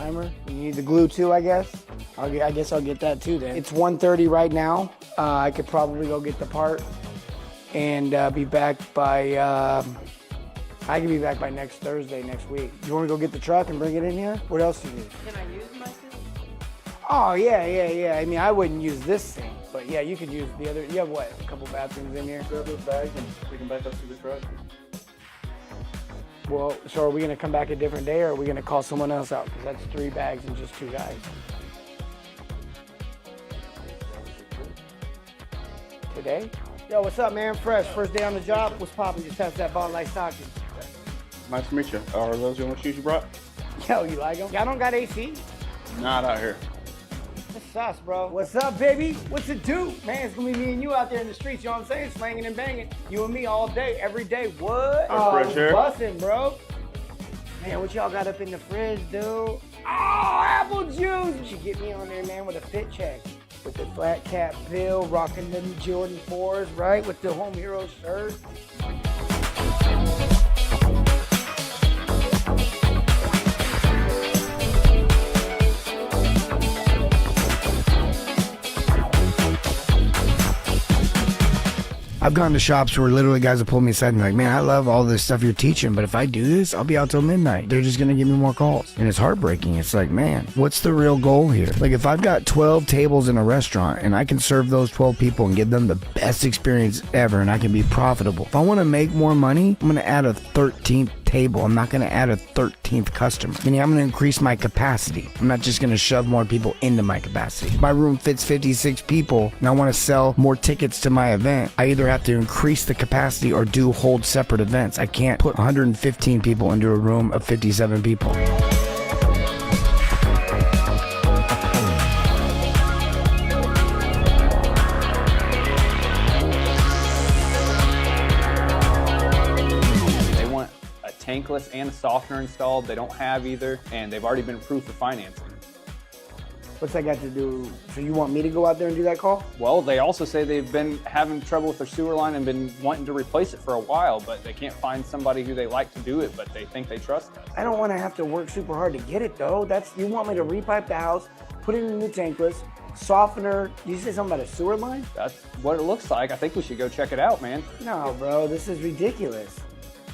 primer. You need the glue too, I guess. I guess I'll get that too then. It's 1:30 right now. I could probably go get the part and be back by, I can be back by next Thursday, next week. You want to go get the truck and bring it in here? What else do you need? Can I use my thing? Oh, yeah. I mean, I wouldn't use this thing, but yeah, you could use the other. You have what, a couple bathrooms in here? Grab those bags and we can back up to the truck. Well, so are we gonna come back a different day or are we gonna call someone else out? Because that's 3 bags and just 2 guys. Today? Yo, what's up, man? Fresh, first day on the job. What's poppin'? Just passed that Bud Light Stockton. Nice to meet you. Are those the only shoes you brought? Yo, you like them? Y'all don't got AC? Not out here. That's sus, bro. What's up, baby? What's it do? Man, it's gonna be me and you out there in the streets, you know what I'm saying? Slanging and banging. You and me all day, every day. What? Fresh air. Bussin', bro. Man, what y'all got up in the fridge, dude? Oh, apple juice! You should get me on there, man, with a fit check. With the flat cap bill, rocking them Jordan 4s, right? With the Home Hero shirt. I've gone to shops where literally guys have pulled me aside and be like, man, I love all this stuff you're teaching, but if I do this, I'll be out till midnight. They're just gonna give me more calls. And it's heartbreaking. It's like, man, what's the real goal here? Like if I've got 12 tables in a restaurant and I can serve those 12 people and give them the best experience ever and I can be profitable, if I wanna make more money, I'm gonna add a 13th table. I'm not gonna add a 13th customer. Meaning I'm gonna increase my capacity. I'm not just gonna shove more people into my capacity. My room fits 56 people and I wanna sell more tickets to my event. I either have to increase the capacity or hold separate events. I can't put 115 people into a room of 57 people. They want a tankless and a softener installed. They don't have either, and they've already been approved for financing. What's that got to do? So you want me to go out there and do that call? Well, they also say they've been having trouble with their sewer line and been wanting to replace it for a while, but they can't find somebody who they like to do it, but they think they trust us. I don't want to have to work super hard to get it though. You want me to repipe the house, put it in the tankless, softener. Did you say something about a sewer line? That's what it looks like. I think we should go check it out, man. No, bro, this is ridiculous.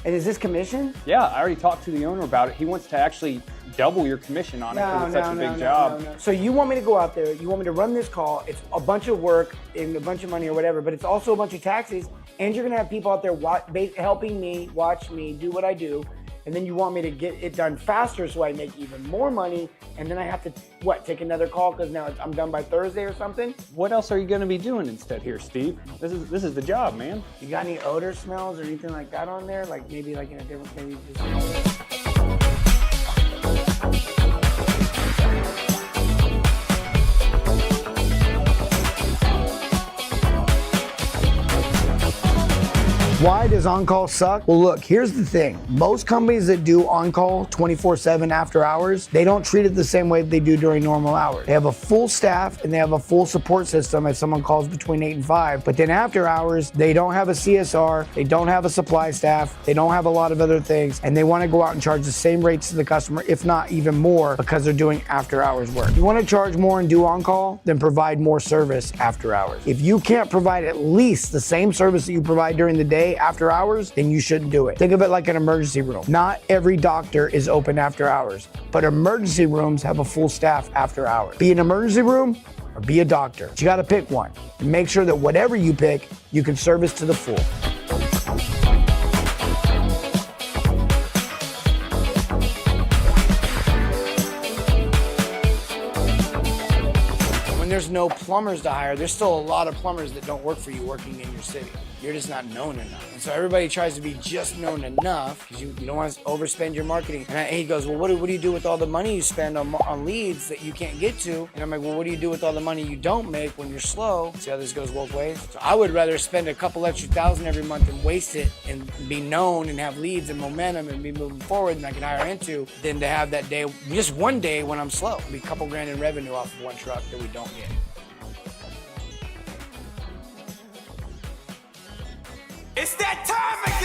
And is this commission? Yeah, I already talked to the owner about it. He wants to actually double your commission on it because it's such a big job. No. So you want me to go out there, you want me to run this call, it's a bunch of work and a bunch of money or whatever, but it's also a bunch of taxes, and you're gonna have people out there helping me, watch me, do what I do, and then you want me to get it done faster so I make even more money, and then I have to, take another call because now I'm done by Thursday or something? What else are you gonna be doing instead here, Steve? This is the job, man. You got any odor smells or anything like that on there? Like maybe like in a different, maybe just... Why does on-call suck? Well, look, here's the thing. Most companies that do on-call 24/7 after hours, they don't treat it the same way they do during normal hours. They have a full staff and they have a full support system if someone calls between 8 and 5. But then after hours, they don't have a CSR, they don't have a supply staff, they don't have a lot of other things, and they want to go out and charge the same rates to the customer, if not even more, because they're doing after hours work. If you want to charge more and do on-call, then provide more service after hours. If you can't provide at least the same service that you provide during the day after hours, then you shouldn't do it. Think of it like an emergency room. Not every doctor is open after hours, but emergency rooms have a full staff after hours. Be an emergency room or be a doctor. But you gotta pick one and make sure that whatever you pick, you can service to the full. When there's no plumbers to hire, there's still a lot of plumbers that don't work for you working in your city. You're just not known enough. And so everybody tries to be just known enough because you don't want to overspend your marketing. And he goes, well, what do you do with all the money you spend on leads that you can't get to? And I'm like, well, what do you do with all the money you don't make when you're slow? See how this goes both ways? So I would rather spend a couple extra thousand every month and waste it and be known and have leads and momentum and be moving forward and I can hire into than to have that day, just one day when I'm slow. It'll be a couple grand in revenue off of one truck that we don't get. It's that time again!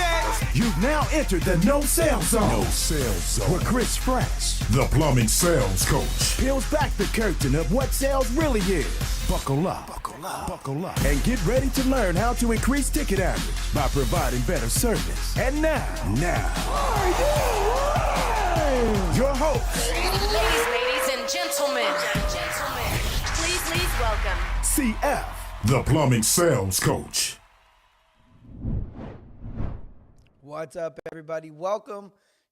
You've now entered the No Sales Zone. No Sales Zone. Where Chris Fresh The plumbing sales coach. peels back the curtain of what sales really is. Buckle up. Buckle up. And get ready to learn how to increase ticket average by providing better service. And now, your host, Ladies and gentlemen, please welcome. CF. The plumbing sales coach. What's up, everybody? Welcome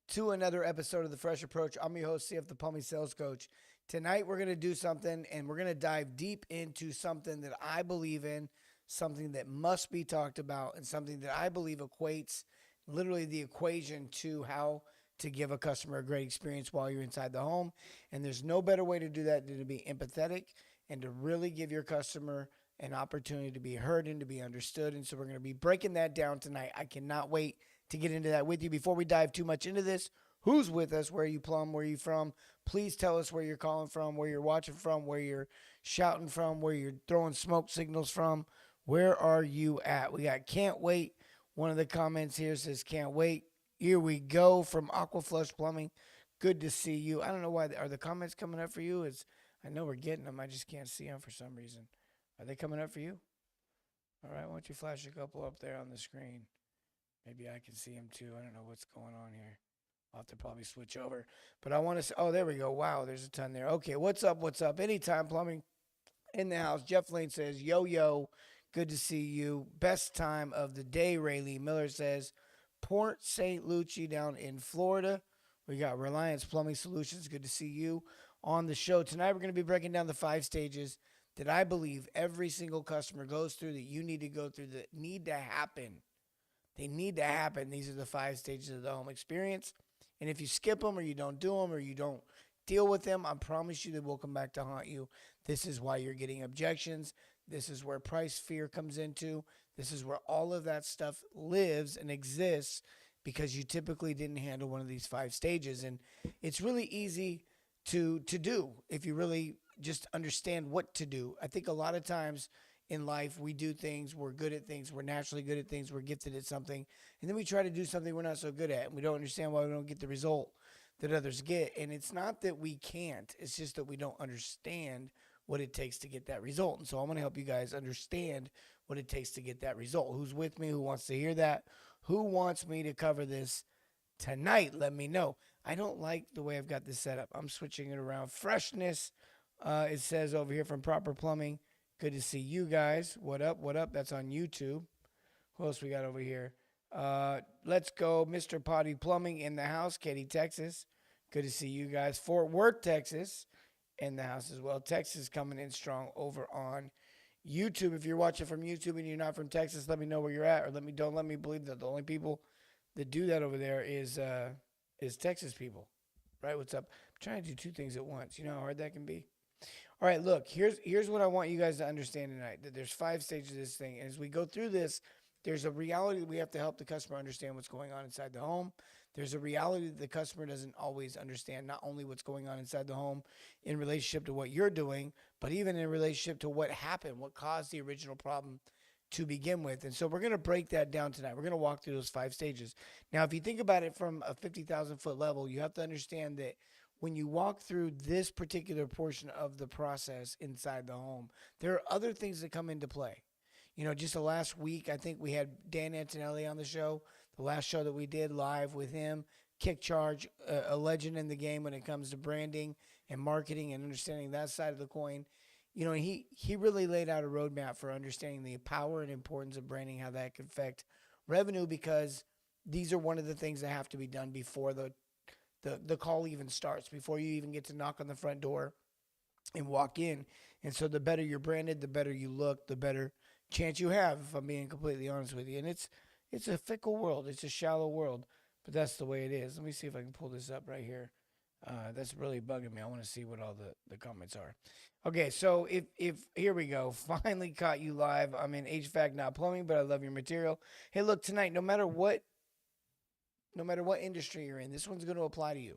to another episode of The Fresh Approach. I'm your host, CF, the Plumbing Sales Coach. Tonight, we're going to do something, and we're going to dive deep into something that I believe in, something that must be talked about, and something that I believe equates literally the equation to how to give a customer a great experience while you're inside the home. And there's no better way to do that than to be empathetic and to really give your customer an opportunity to be heard and to be understood. And so we're going to be breaking that down tonight. I cannot wait to get into that with you. Before we dive too much into this, who's with us? Where are you plumb? Where are you from? Please tell us where you're calling from, where you're watching from, where you're shouting from, where you're throwing smoke signals from. Where are you at? We got can't wait. One of the comments here says can't wait. Here we go from Aquaflush Plumbing. Good to see you. I don't know why. Are the comments coming up for you? I know we're getting them. I just can't see them for some reason. Are they coming up for you? All right. Why don't you flash a couple up there on the screen? Maybe I can see them too. I don't know what's going on here. I'll have to probably switch over. But I want to say, oh, there we go. Wow, there's a ton there. Okay, what's up? What's up? Anytime Plumbing in the house. Jeff Lane says, yo, good to see you. Best time of the day, Rayleigh Miller says, Port St. Lucie down in Florida. We got Reliance Plumbing Solutions. Good to see you on the show. Tonight we're going to be breaking down the 5 stages that I believe every single customer goes through, that you need to go through, that need to happen. They need to happen. These are the 5 stages of the home experience. And if you skip them or you don't do them or you don't deal with them, I promise you they will come back to haunt you. This is why you're getting objections. This is where price fear comes into. This is where all of that stuff lives and exists because you typically didn't handle one of these 5 stages. And it's really easy to do if you really just understand what to do. I think a lot of times in life, we do things, we're good at things, we're naturally good at things, we're gifted at something, and then we try to do something we're not so good at, and we don't understand why we don't get the result that others get. And it's not that we can't, it's just that we don't understand what it takes to get that result. And so I'm going to help you guys understand what it takes to get that result. Who's with me? Who wants to hear that? Who wants me to cover this tonight? Let me know. I don't like the way I've got this set up. I'm switching it around. Freshness, it says over here from Proper Plumbing. Good to see you guys. What up? What up? That's on YouTube. Who else we got over here? Let's go. Mr. Potty Plumbing in the house. Katy, Texas. Good to see you guys. Fort Worth, Texas in the house as well. Texas coming in strong over on YouTube. If you're watching from YouTube and you're not from Texas, let me know where you're at, or don't let me believe that the only people that do that over there is Texas people. Right? What's up? I'm trying to do 2 things at once. You know how hard that can be? All right, look, here's what I want you guys to understand tonight, that there's 5 stages of this thing. And as we go through this, there's a reality that we have to help the customer understand what's going on inside the home. There's a reality that the customer doesn't always understand, not only what's going on inside the home in relationship to what you're doing, but even in relationship to what happened, what caused the original problem to begin with. And so we're going to break that down tonight. We're going to walk through those 5 stages. Now, if you think about it from a 50,000-foot level, you have to understand that when you walk through this particular portion of the process inside the home, there are other things that come into play. You know, just the last week, I think we had Dan Antonelli on the show, the last show that we did live with him. Kick Charge, a legend in the game when it comes to branding and marketing and understanding that side of the coin. You know, he really laid out a roadmap for understanding the power and importance of branding, how that could affect revenue, because these are one of the things that have to be done before the call even starts, before you even get to knock on the front door and walk in. And so the better you're branded, the better you look, the better chance you have, if I'm being completely honest with you. And it's a fickle world. It's a shallow world, but that's the way it is. Let me see if I can pull this up right here. That's really bugging me. I want to see what all the comments are. Okay, so if here we go. Finally caught you live. I'm in HVAC, not plumbing, but I love your material. Hey, look, tonight, no matter what industry you're in, this one's going to apply to you,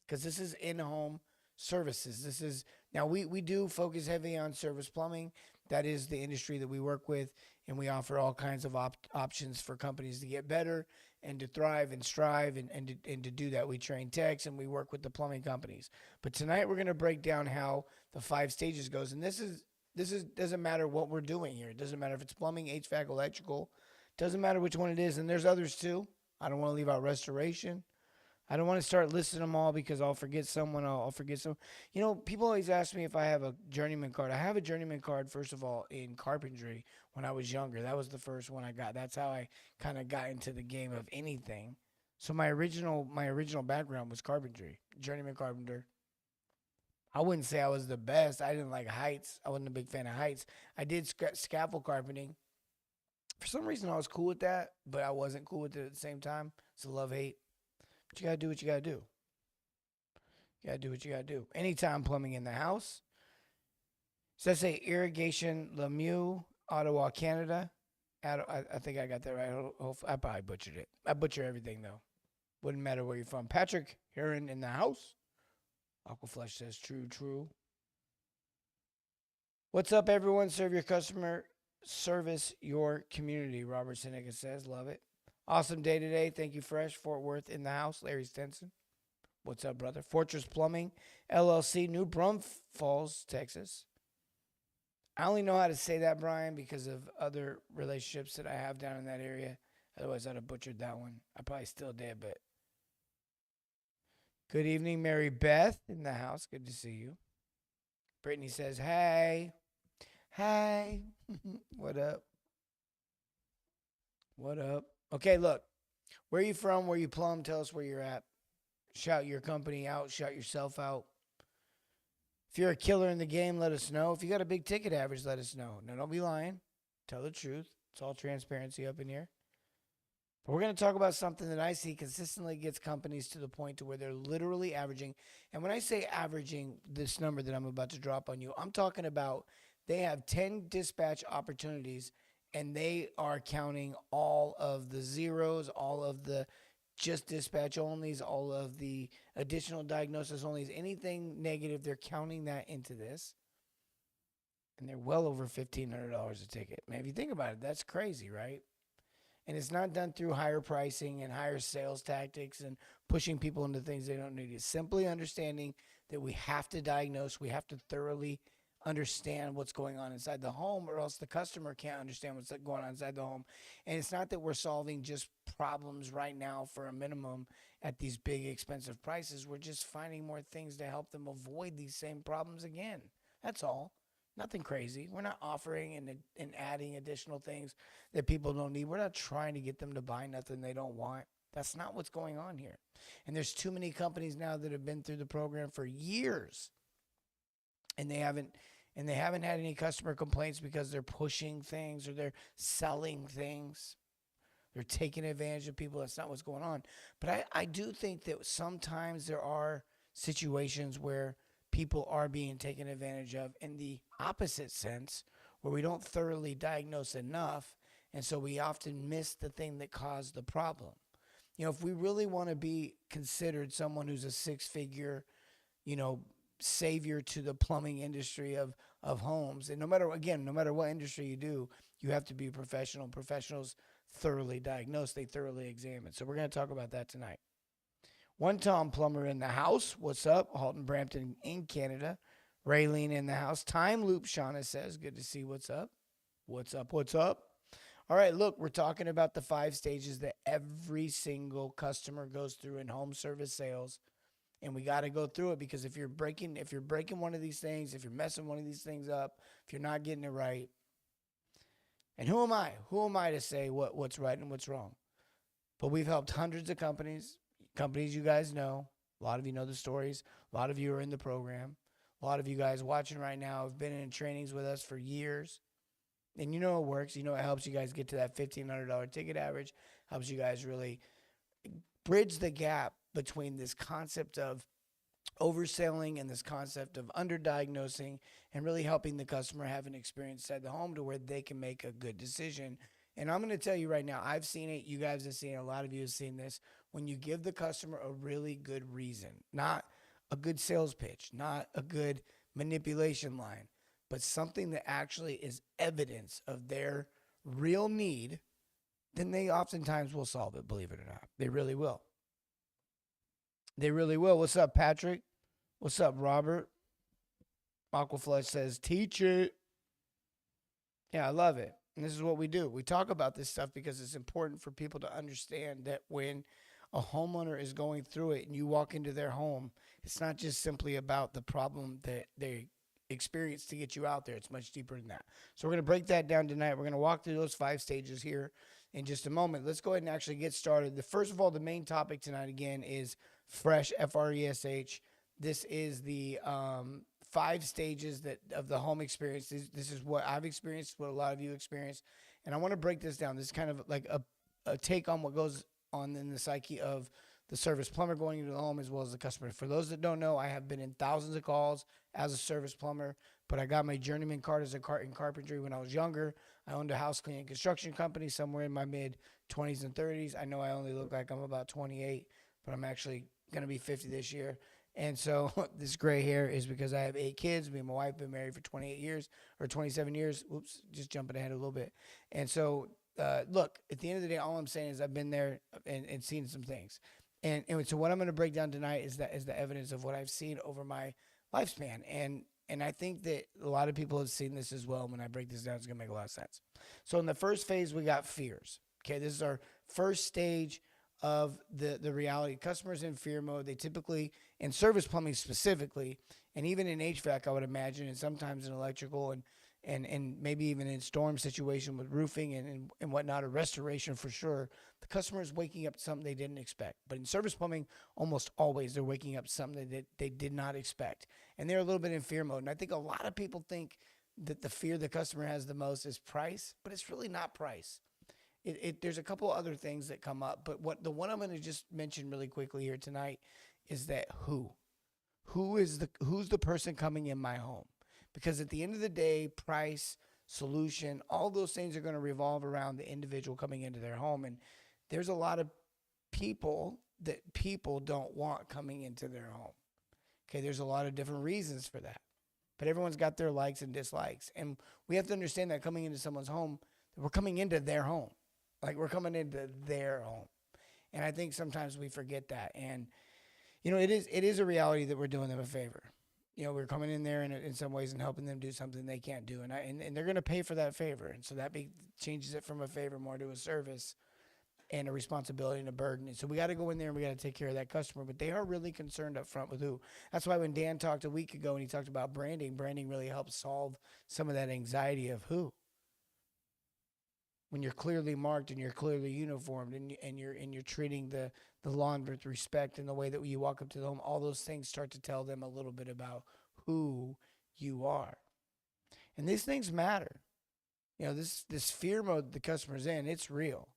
because this is in-home services. This is, now we do focus heavy on service plumbing. that is the industry that we work with, and we offer all kinds of options for companies to get better and to thrive and strive, and to do that. We train techs and we work with the plumbing companies. But tonight we're going to break down how the 5 stages goes, and this is doesn't matter what we're doing here. It doesn't matter if it's plumbing, HVAC, electrical. Doesn't matter which one it is, and there's others too. I don't want to leave out restoration. I don't want to start listing them all because I'll forget someone. I'll forget some. You know, people always ask me if I have a journeyman card. I have a journeyman card, first of all, in carpentry when I was younger. That was the first one I got. That's how I kind of got into the game of anything. So my original background was carpentry, journeyman carpenter. I wouldn't say I was the best. I didn't like heights. I wasn't a big fan of heights. I did scaffold carpeting. For some reason, I was cool with that, but I wasn't cool with it at the same time. It's a love-hate. But you got to do what you got to do. You got to do what you got to do. Anytime plumbing in the house. So I say Irrigation Lemieux, Ottawa, Canada. I think I got that right. I probably butchered it. I butcher everything, though. Wouldn't matter where you're from. Patrick Heron in the house. Aquaflush says true. What's up, everyone? Serve your customer, service your community. Robert Seneca says, love it. Awesome day today. Thank you, Fresh. Fort Worth in the house. Larry Stenson. What's up, brother? Fortress Plumbing, LLC, New Braunfels, Texas. I only know how to say that, Brian, because of other relationships that I have down in that area. Otherwise, I'd have butchered that one. I probably still did, but. Good evening, Mary Beth in the house. Good to see you. Brittany says, hey. Hey. What up? What up? Okay, look. Where are you from? Where you plumb? Tell us where you're at. Shout your company out. Shout yourself out. If you're a killer in the game, let us know. If you got a big ticket average, let us know. No, don't be lying. Tell the truth. It's all transparency up in here. But we're going to talk about something that I see consistently gets companies to the point to where they're literally averaging. And when I say averaging this number that I'm about to drop on you, I'm talking about they have 10 dispatch opportunities and they are counting all of the zeros, all of the just dispatch onlys, all of the additional diagnosis onlys, anything negative, they're counting that into this. And they're well over $1,500 a ticket. Man, if you think about it, that's crazy, right? And it's not done through higher pricing and higher sales tactics and pushing people into things they don't need. It's simply understanding that we have to diagnose, we have to thoroughly understand what's going on inside the home, or else the customer can't understand what's going on inside the home. And it's not that we're solving just problems right now for a minimum at these big expensive prices. We're just finding more things to help them avoid these same problems again. That's all. Nothing crazy. We're not offering and adding additional things that people don't need. We're not trying to get them to buy nothing they don't want. That's not what's going on here. And there's too many companies now that have been through the program for years, and they haven't had any customer complaints because they're pushing things or they're selling things. They're taking advantage of people. That's not what's going on. But I do think that sometimes there are situations where people are being taken advantage of in the opposite sense, where we don't thoroughly diagnose enough, and so we often miss the thing that caused the problem. You know, if we really want to be considered someone who's a six-figure, savior to the plumbing industry of homes, and no matter what industry you do, you have to be a professional. Professionals thoroughly diagnose, they thoroughly examine. So we're going to talk about that tonight. One Tom Plumber in the house. What's up? Halton Brampton in Canada. Raylene in the house. Time Loop, Shauna says. Good to see. What's up? What's up? What's up? All right, look, we're talking about the 5 stages that every single customer goes through in home service sales. And we got to go through it, because if you're breaking one of these things, if you're messing one of these things up, if you're not getting it right, and who am I? Who am I to say what's right and what's wrong? But we've helped hundreds of companies you guys know. A lot of you know the stories. A lot of you are in the program. A lot of you guys watching right now have been in trainings with us for years. And you know it works. You know it helps you guys get to that $1,500 ticket average. Helps you guys really bridge the gap between this concept of overselling and this concept of underdiagnosing, and really helping the customer have an experience inside the home to where they can make a good decision. And I'm going to tell you right now, I've seen it. You guys have seen it. A lot of you have seen this. When you give the customer a really good reason, not a good sales pitch, not a good manipulation line, but something that actually is evidence of their real need, then they oftentimes will solve it, believe it or not. They really will. They really will. What's up, Patrick? What's up, Robert? Aquaflush says, teach it. Yeah, I love it. And this is what we do. We talk about this stuff because it's important for people to understand that when a homeowner is going through it and you walk into their home, it's not just simply about the problem that they experience to get you out there. It's much deeper than that. So we're going to break that down tonight. We're going to walk through those 5 stages here in just a moment. Let's go ahead and actually get started. First of all, the main topic tonight, again, is Fresh, F-R-E-S-H. This is the 5 stages of the home experience. This is what I've experienced, what a lot of you experienced. And I want to break this down. This is kind of like a take on what goes on in the psyche of the service plumber going into the home as well as the customer. For those that don't know, I have been in thousands of calls as a service plumber, but I got my journeyman card as in carpentry when I was younger. I owned a house cleaning construction company somewhere in my mid-20s and 30s. I know I only look like I'm about 28, but I'm actually going to be 50 this year. And so this gray hair is because I have 8 kids. Me and my wife have been married for 28 years or 27 years. Oops, just jumping ahead a little bit. And so, look, at the end of the day, all I'm saying is I've been there and seen some things. And so what I'm going to break down tonight is the evidence of what I've seen over my lifespan. And I think that a lot of people have seen this as well. When I break this down, it's going to make a lot of sense. So in the first phase, we got fears. Okay, this is our first stage of the reality. Customers in fear mode, they typically, in service plumbing specifically, and even in HVAC, I would imagine, and sometimes in electrical and maybe even in storm situation with roofing and whatnot, or restoration for sure, the customer is waking up to something they didn't expect. But in service plumbing, almost always they're waking up to something that they did not expect. And they're a little bit in fear mode. And I think a lot of people think that the fear the customer has the most is price, but it's really not price. There's a couple other things that come up, but the one I'm going to just mention really quickly here tonight is that who's the person coming in my home? Because at the end of the day, price, solution, all those things are going to revolve around the individual coming into their home. And there's a lot of people that people don't want coming into their home. Okay, there's a lot of different reasons for that. But everyone's got their likes and dislikes. And we have to understand that coming into someone's home, that we're coming into their home. Like, we're coming into their home. And I think sometimes we forget that. And, it is a reality that we're doing them a favor. We're coming in there in some ways and helping them do something they can't do. And they're going to pay for that favor. And so that changes it from a favor more to a service and a responsibility and a burden. And so we got to go in there and we got to take care of that customer. But they are really concerned up front with who. That's why when Dan talked a week ago and he talked about branding really helps solve some of that anxiety of who. When you're clearly marked and you're clearly uniformed and you're treating the lawn with respect and the way that you walk up to the home, all those things start to tell them a little bit about who you are. And these things matter. This fear mode the customer's in, it's real.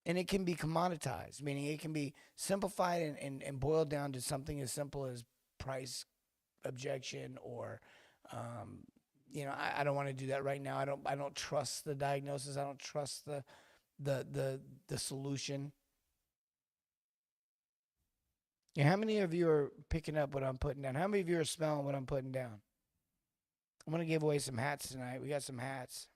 And it can be commoditized, meaning it can be simplified and boiled down to something as simple as price objection or I don't want to do that right now. I don't trust the diagnosis. I don't trust the solution. How many of you are picking up what I'm putting down? How many of you are smelling what I'm putting down? I'm going to give away some hats tonight. We got some hats.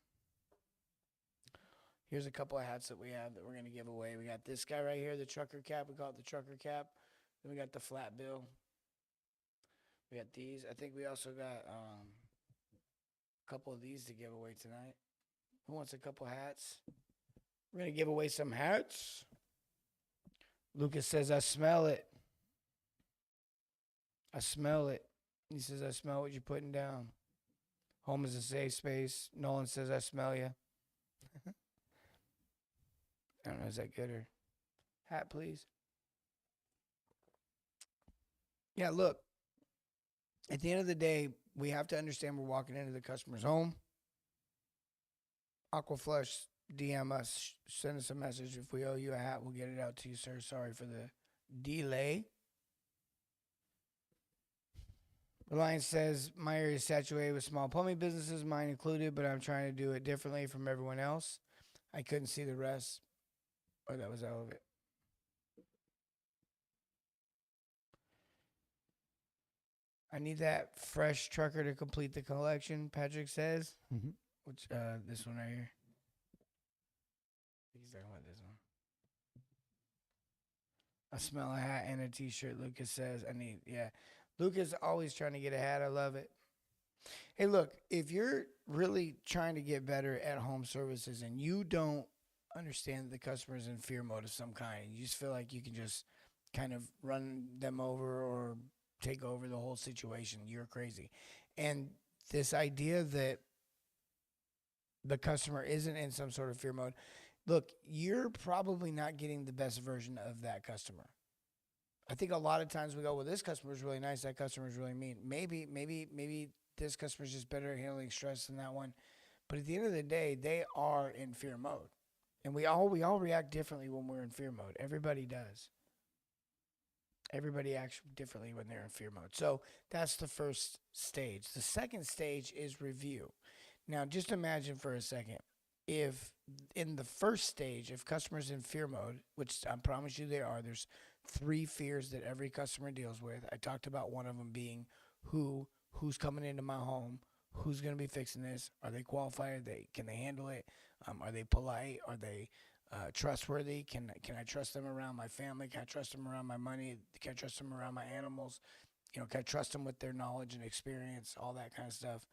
Here's a couple of hats that we have that we're going to give away. We got this guy right here, the trucker cap. We call it the trucker cap. Then we got the flat bill. We got these. I think we also got couple of these to give away tonight. Who wants a couple hats? We're going to give away some hats. Lucas says, I smell it. I smell it. He says, I smell what you're putting down. Home is a safe space. Nolan says, I smell you. I don't know, is that good or hat, please? Yeah, look. At the end of the day, we have to understand we're walking into the customer's home. Aquaflush, DM us, send us a message. If we owe you a hat, we'll get it out to you, sir. Sorry for the delay. Reliance says, my area is saturated with small plumbing businesses, mine included, but I'm trying to do it differently from everyone else. I couldn't see the rest. Oh, that was all of it. I need that fresh trucker to complete the collection, Patrick says. Which, this one right here. He's talking about this one. I smell a hat and a t-shirt, Lucas says. Yeah. Lucas always trying to get a hat. I love it. Hey, look, if you're really trying to get better at home services and you don't understand that the customer's in fear mode of some kind, you just feel like you can just kind of run them over or take over the whole situation, you're crazy. And this idea that the customer isn't in some sort of fear mode, look, you're probably not getting the best version of that customer. I think a lot of times we go, well, this customer is really nice, that customer is really mean. Maybe this customer is just better at handling stress than that one. But at the end of the day, they are in fear mode. And we all react differently when we're in fear mode. Everybody does. Everybody acts differently when they're in fear mode. So that's the first stage. The second stage is review. Now, just imagine for a second, if in the first stage, if customers in fear mode, which I promise you they are, there's 3 fears that every customer deals with. I talked about one of them being who's coming into my home, who's going to be fixing this, are they qualified, can they handle it, are they polite, are they trustworthy, can I trust them around my family, can I trust them around my money, can I trust them around my animals, can I trust them with their knowledge and experience, all that kind of stuff.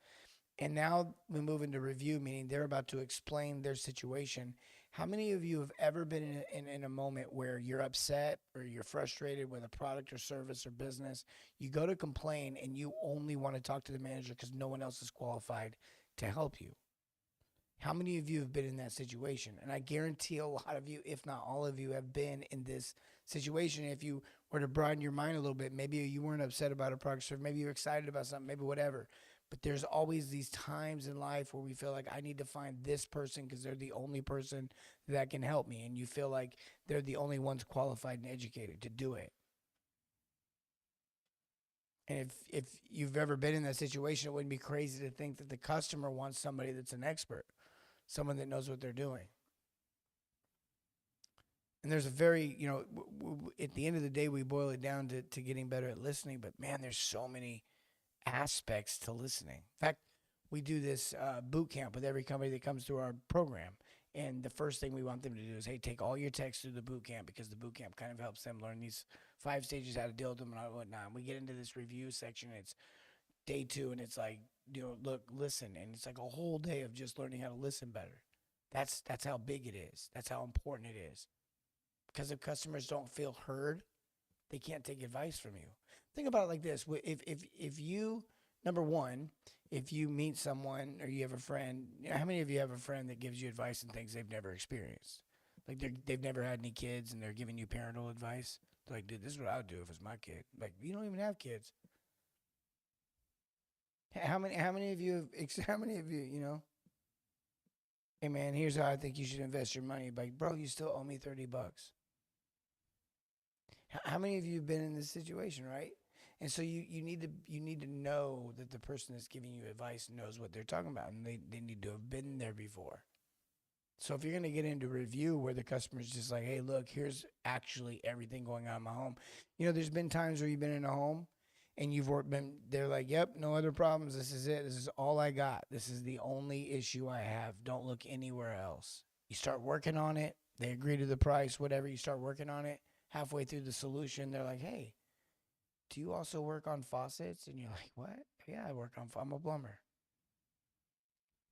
And now we move into review, meaning they're about to explain their situation. How many of you have ever been in a moment where you're upset or you're frustrated with a product or service or business? You go to complain and you only want to talk to the manager because no one else is qualified to help you. How many of you have been in that situation? And I guarantee a lot of you, if not all of you, have been in this situation. If you were to broaden your mind a little bit, maybe you weren't upset about a product or service, maybe you're excited about something, maybe whatever. But there's always these times in life where we feel like I need to find this person because they're the only person that can help me. And you feel like they're the only ones qualified and educated to do it. And if you've ever been in that situation, it wouldn't be crazy to think that the customer wants somebody that's an expert, someone that knows what they're doing. And there's a very, at the end of the day, we boil it down to getting better at listening. But man, there's so many aspects to listening. In fact, we do this boot camp with every company that comes through our program. And the first thing we want them to do is, hey, take all your texts through the boot camp, because the boot camp kind of helps them learn these 5 stages, how to deal with them and whatnot. And we get into this review section. It's day 2, and it's like, look, listen. And it's like a whole day of just learning how to listen better. That's how big it is. That's how important it is. Because if customers don't feel heard, they can't take advice from you. Think about it like this. If you, number one, if you meet someone or you have a friend, how many of you have a friend that gives you advice on things they've never experienced? Like they've never had any kids and they're giving you parental advice. They're like, dude, this is what I would do if it's my kid. Like, you don't even have kids. How many of you, hey man, here's how I think you should invest your money. Like, bro, you still owe me $30. How many of you have been in this situation, right? And so you need to know that the person that's giving you advice knows what they're talking about, and they need to have been there before. So if you're going to get into review where the customer's just like, hey, look, here's actually everything going on in my home. There's been times where you've been in a home and they're like, yep, no other problems. This is it. This is all I got. This is the only issue I have. Don't look anywhere else. You start working on it. They agree to the price, whatever. You start working on it. Halfway through the solution, they're like, hey, do you also work on faucets? And you're like, what? Yeah, I'm a plumber.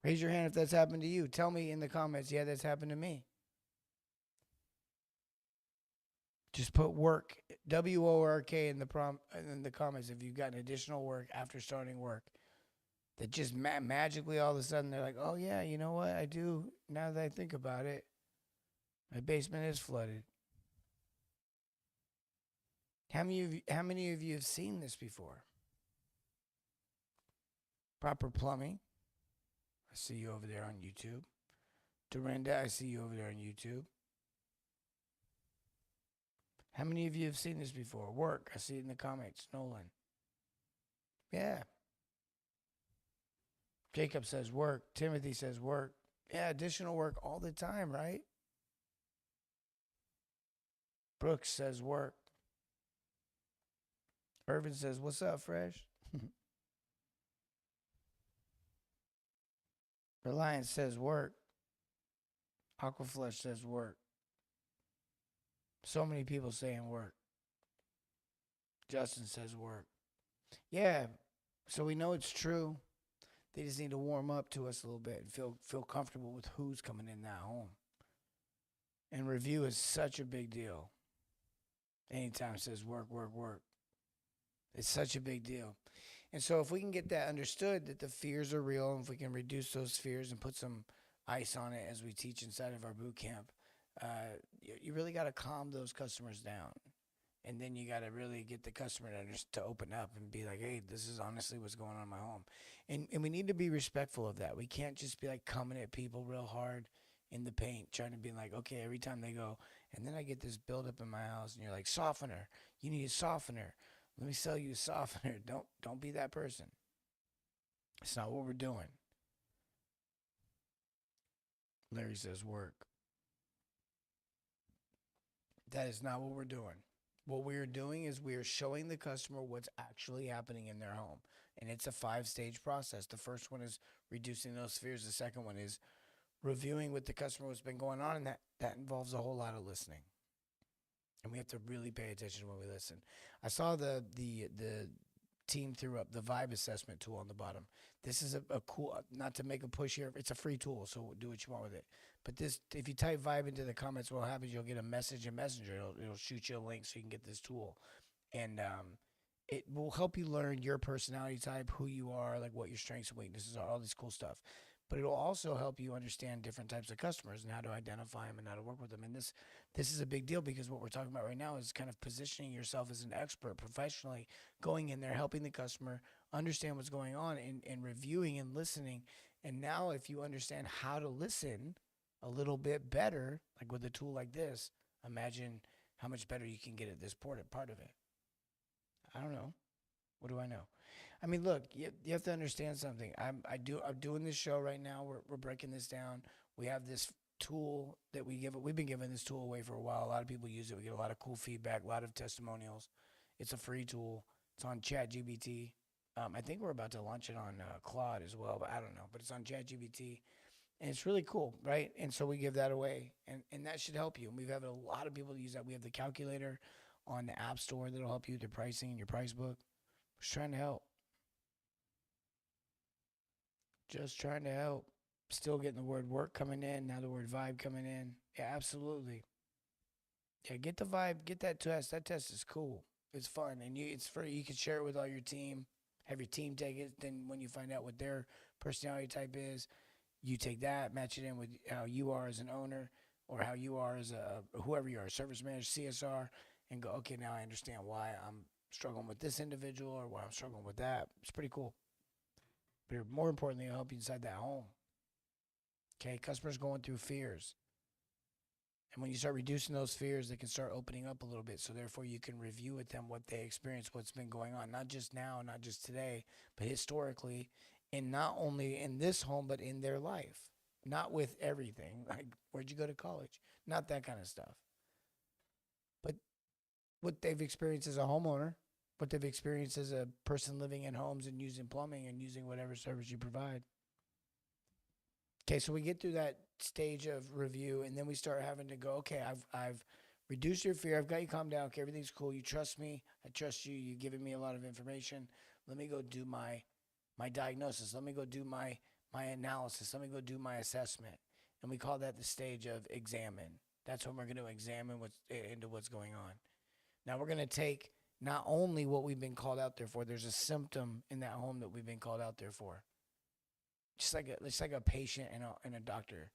Raise your hand if that's happened to you. Tell me in the comments, yeah, that's happened to me. Just put work, W-O-R-K in the comments if you've gotten additional work after starting work. That just magically all of a sudden they're like, oh yeah, you know what? I do. Now that I think about it, my basement is flooded. How many of you have seen this before? Proper plumbing. I see you over there on YouTube. Dorinda, I see you over there on YouTube. How many of you have seen this before? Work. I see it in the comments. Nolan. Yeah. Jacob says work. Timothy says work. Yeah, additional work all the time, right? Brooks says work. Irvin says, what's up, Fresh? Reliance says work. Aquaflush says work. So many people saying work. Justin says work. Yeah, so we know it's true. They just need to warm up to us a little bit and feel comfortable with who's coming in that home. And review is such a big deal. Anytime it says work, work, work. It's such a big deal. And so if we can get that understood, that the fears are real, and if we can reduce those fears and put some ice on it as we teach inside of our boot camp, you really got to calm those customers down. And then you got to really get the customer to open up and be like, hey, this is honestly what's going on in my home. And we need to be respectful of that. We can't just be like coming at people real hard in the paint, trying to be like, okay, every time they go, and then I get this buildup in my house, and you're like, softener. You need a softener. Let me sell you a softener. Don't be that person. It's not what we're doing. Larry says work. That is not what we're doing. What we are doing is we are showing the customer what's actually happening in their home. And it's a 5-stage process. The first one is reducing those fears. The second one is reviewing with the customer what's been going on, and that involves a whole lot of listening. And we have to really pay attention when we listen. I saw the team threw up the vibe assessment tool on the bottom. This is a cool, not to make a push here, it's a free tool, so do what you want with it. But this, if you type vibe into the comments, what happens, you'll get a message in Messenger. It'll shoot you a link so you can get this tool. And it will help you learn your personality type, who you are, like what your strengths and weaknesses are, all this cool stuff. But it'll also help you understand different types of customers and how to identify them and how to work with them. And this is a big deal, because what we're talking about right now is kind of positioning yourself as an expert professionally, going in there, helping the customer understand what's going on, and reviewing and listening. And now if you understand how to listen a little bit better, like with a tool like this, imagine how much better you can get at this part of it. I don't know. What do I know? I mean, look, you have to understand something. I'm doing this show right now. We're breaking this down. We have this tool that we've been giving this tool away for a while. A lot of people use it. We get a lot of cool feedback, a lot of testimonials. It's a free tool. It's on ChatGPT. I think we're about to launch it on Claude as well, but I don't know. But it's on ChatGPT, and it's really cool, right? And so we give that away, and that should help you. And we've had a lot of people use that. We have the calculator on the App Store that'll help you with your pricing and your price book. Just trying to help. Just trying to help. Still getting the word work coming in. Now the word vibe coming in. Yeah, absolutely. Yeah, get the vibe. Get that test. That test is cool. It's fun. And it's free. You can share it with all your team. Have your team take it. Then when you find out what their personality type is, you take that, match it in with how you are as an owner, or how you are as whoever you are, service manager, CSR, and go, okay, now I understand why I'm struggling with this individual or why I'm struggling with that. It's pretty cool. But more importantly, it'll help you inside that home. Okay, customers going through fears. And when you start reducing those fears, they can start opening up a little bit. So therefore, you can review with them what they experienced, what's been going on, not just now, not just today, but historically, and not only in this home, but in their life. Not with everything, like where'd you go to college? Not that kind of stuff. But what they've experienced as a homeowner, what they've experienced as a person living in homes and using plumbing and using whatever service you provide. Okay, so we get through that stage of review, and then we start having to go, okay, I've reduced your fear. I've got you calmed down. Okay, everything's cool. You trust me. I trust you. You've given me a lot of information. Let me go do my diagnosis. Let me go do my analysis. Let me go do my assessment. And we call that the stage of examine. That's when we're going to examine what's going on. Now we're going to take not only what we've been called out there for, there's a symptom in that home that we've been called out there for. Just like a patient and a doctor.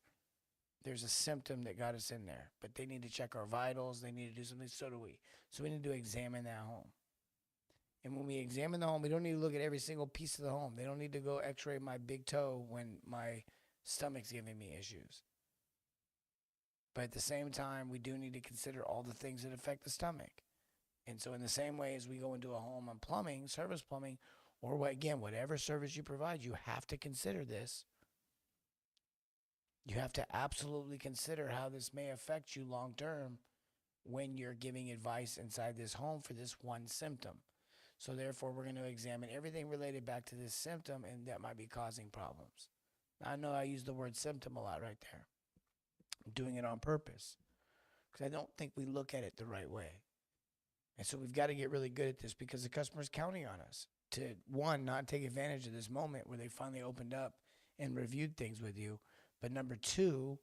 There's a symptom that got us in there, but they need to check our vitals. They need to do something. So do we. So we need to examine that home. And when we examine the home, we don't need to look at every single piece of the home. They don't need to go x-ray my big toe when my stomach's giving me issues. But at the same time, we do need to consider all the things that affect the stomach. And so in the same way as we go into a home on plumbing, service plumbing, or whatever service you provide, you have to consider this. You have to absolutely consider how this may affect you long term when you're giving advice inside this home for this one symptom. So therefore, we're going to examine everything related back to this symptom and that might be causing problems. Now, I know I use the word symptom a lot right there. I'm doing it on purpose because I don't think we look at it the right way. And so we've got to get really good at this because the customer's counting on us to, one, not take advantage of this moment where they finally opened up and reviewed things with you. But number two,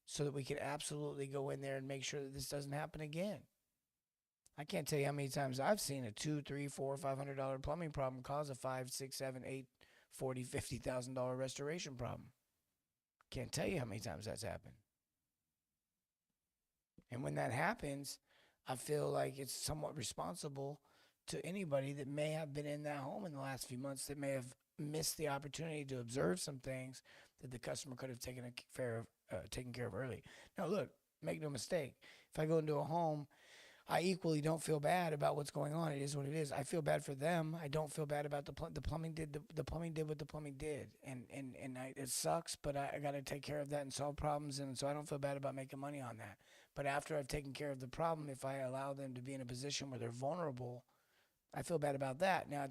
so that we can absolutely go in there and make sure that this doesn't happen again. I can't tell you how many times I've seen a $200, $300, $400, $500 plumbing problem cause a $5, $6, $7, $8, $40, $50,000 restoration problem. Can't tell you how many times that's happened. And when that happens, I feel like it's somewhat responsible to anybody that may have been in that home in the last few months that may have missed the opportunity to observe some things that the customer could have taken care of early. Now, look, make no mistake. If I go into a home, I equally don't feel bad about what's going on. It is what it is. I feel bad for them. I don't feel bad about the plumbing. The plumbing did what the plumbing did, and it sucks. But I got to take care of that and solve problems, and so I don't feel bad about making money on that. But after I've taken care of the problem, if I allow them to be in a position where they're vulnerable, I feel bad about that. Now,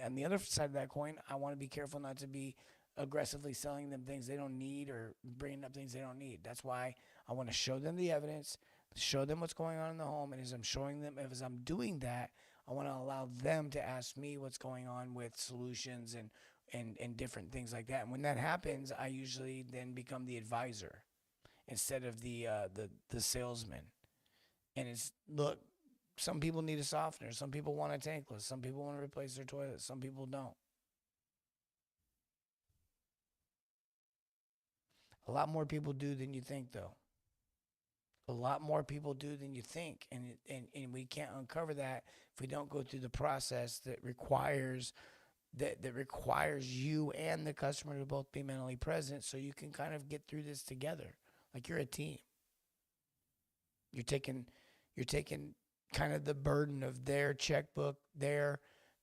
on the other side of that coin, I want to be careful not to be aggressively selling them things they don't need or bringing up things they don't need. That's why I want to show them the evidence, show them what's going on in the home, and as I'm doing that, I want to allow them to ask me what's going on with solutions and different things like that. And when that happens, I usually then become the advisor instead of the salesman. And it's, look, some people need a softener. Some people want a tankless. Some people want to replace their toilet. Some people don't. A lot more people do than you think, though. A lot more people do than you think. And we can't uncover that if we don't go through the process that requires you and the customer to both be mentally present so you can kind of get through this together. Like you're a team. You're taking kind of the burden of their checkbook, their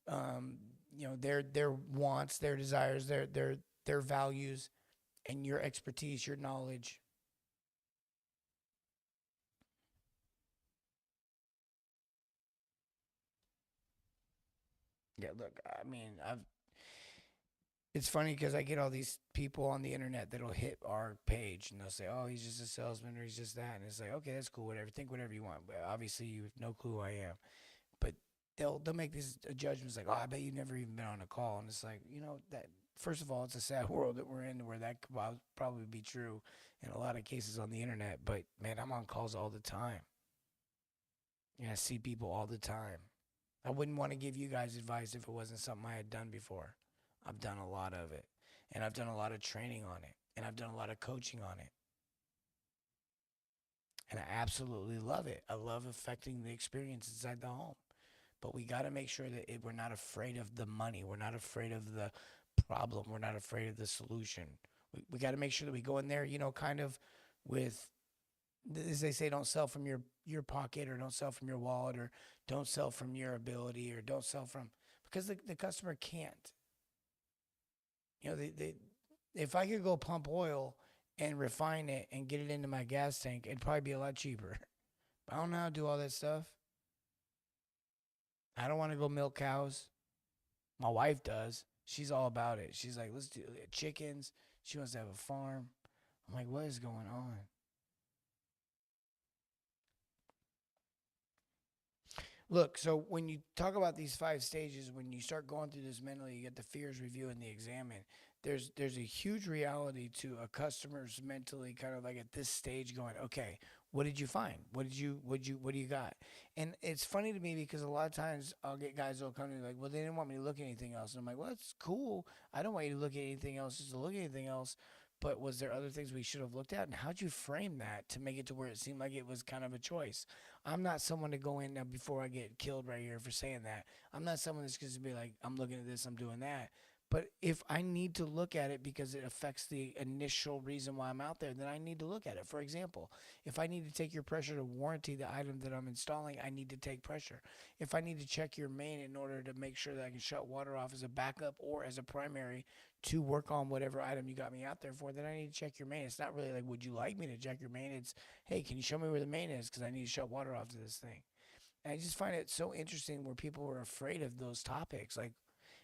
their wants, their desires, their values, and your expertise, your knowledge. Yeah, look, I mean, it's funny because I get all these people on the internet that'll hit our page and they'll say, oh, he's just a salesman or he's just that. And it's like, okay, that's cool, whatever. Think whatever you want. But obviously, you have no clue who I am. But they'll make these judgments like, oh, I bet you've never even been on a call. And it's like, that first of all, it's a sad world that we're in where that could probably be true in a lot of cases on the internet. But, man, I'm on calls all the time. And I see people all the time. I wouldn't want to give you guys advice if it wasn't something I had done before. I've done a lot of it, and I've done a lot of training on it, and I've done a lot of coaching on it. And I absolutely love it. I love affecting the experience inside the home. But we got to make sure that we're not afraid of the money. We're not afraid of the problem. We're not afraid of the solution. We got to make sure that we go in there, kind of with, as they say, don't sell from your pocket, or don't sell from your wallet, or don't sell from your ability, or don't sell from, because the customer can't. If I could go pump oil and refine it and get it into my gas tank, it'd probably be a lot cheaper. But I don't know how to do all that stuff. I don't want to go milk cows. My wife does. She's all about it. She's like, let's do chickens. She wants to have a farm. I'm like, what is going on? Look, so when you talk about these 5 stages, when you start going through this mentally, you get the fears review and the examine. There's a huge reality to a customer's mentally kind of like at this stage going, okay, what did you find? What do you got? And it's funny to me because a lot of times I'll get guys that'll come to me like, well, they didn't want me to look at anything else. And I'm like, well, that's cool. I don't want you to look at anything else just to look at anything else. But was there other things we should have looked at? And how'd you frame that to make it to where it seemed like it was kind of a choice? I'm not someone to go in now before I get killed right here for saying that. I'm not someone that's going to be like, I'm looking at this, I'm doing that. But if I need to look at it because it affects the initial reason why I'm out there, then I need to look at it. For example, if I need to take your pressure to warranty the item that I'm installing, I need to take pressure. If I need to check your main in order to make sure that I can shut water off as a backup or as a primary to work on whatever item you got me out there for, then I need to check your main. It's not really like, would you like me to check your main? It's, hey, can you show me where the main is? Because I need to shut water off to this thing. And I just find it so interesting where people are afraid of those topics. Like,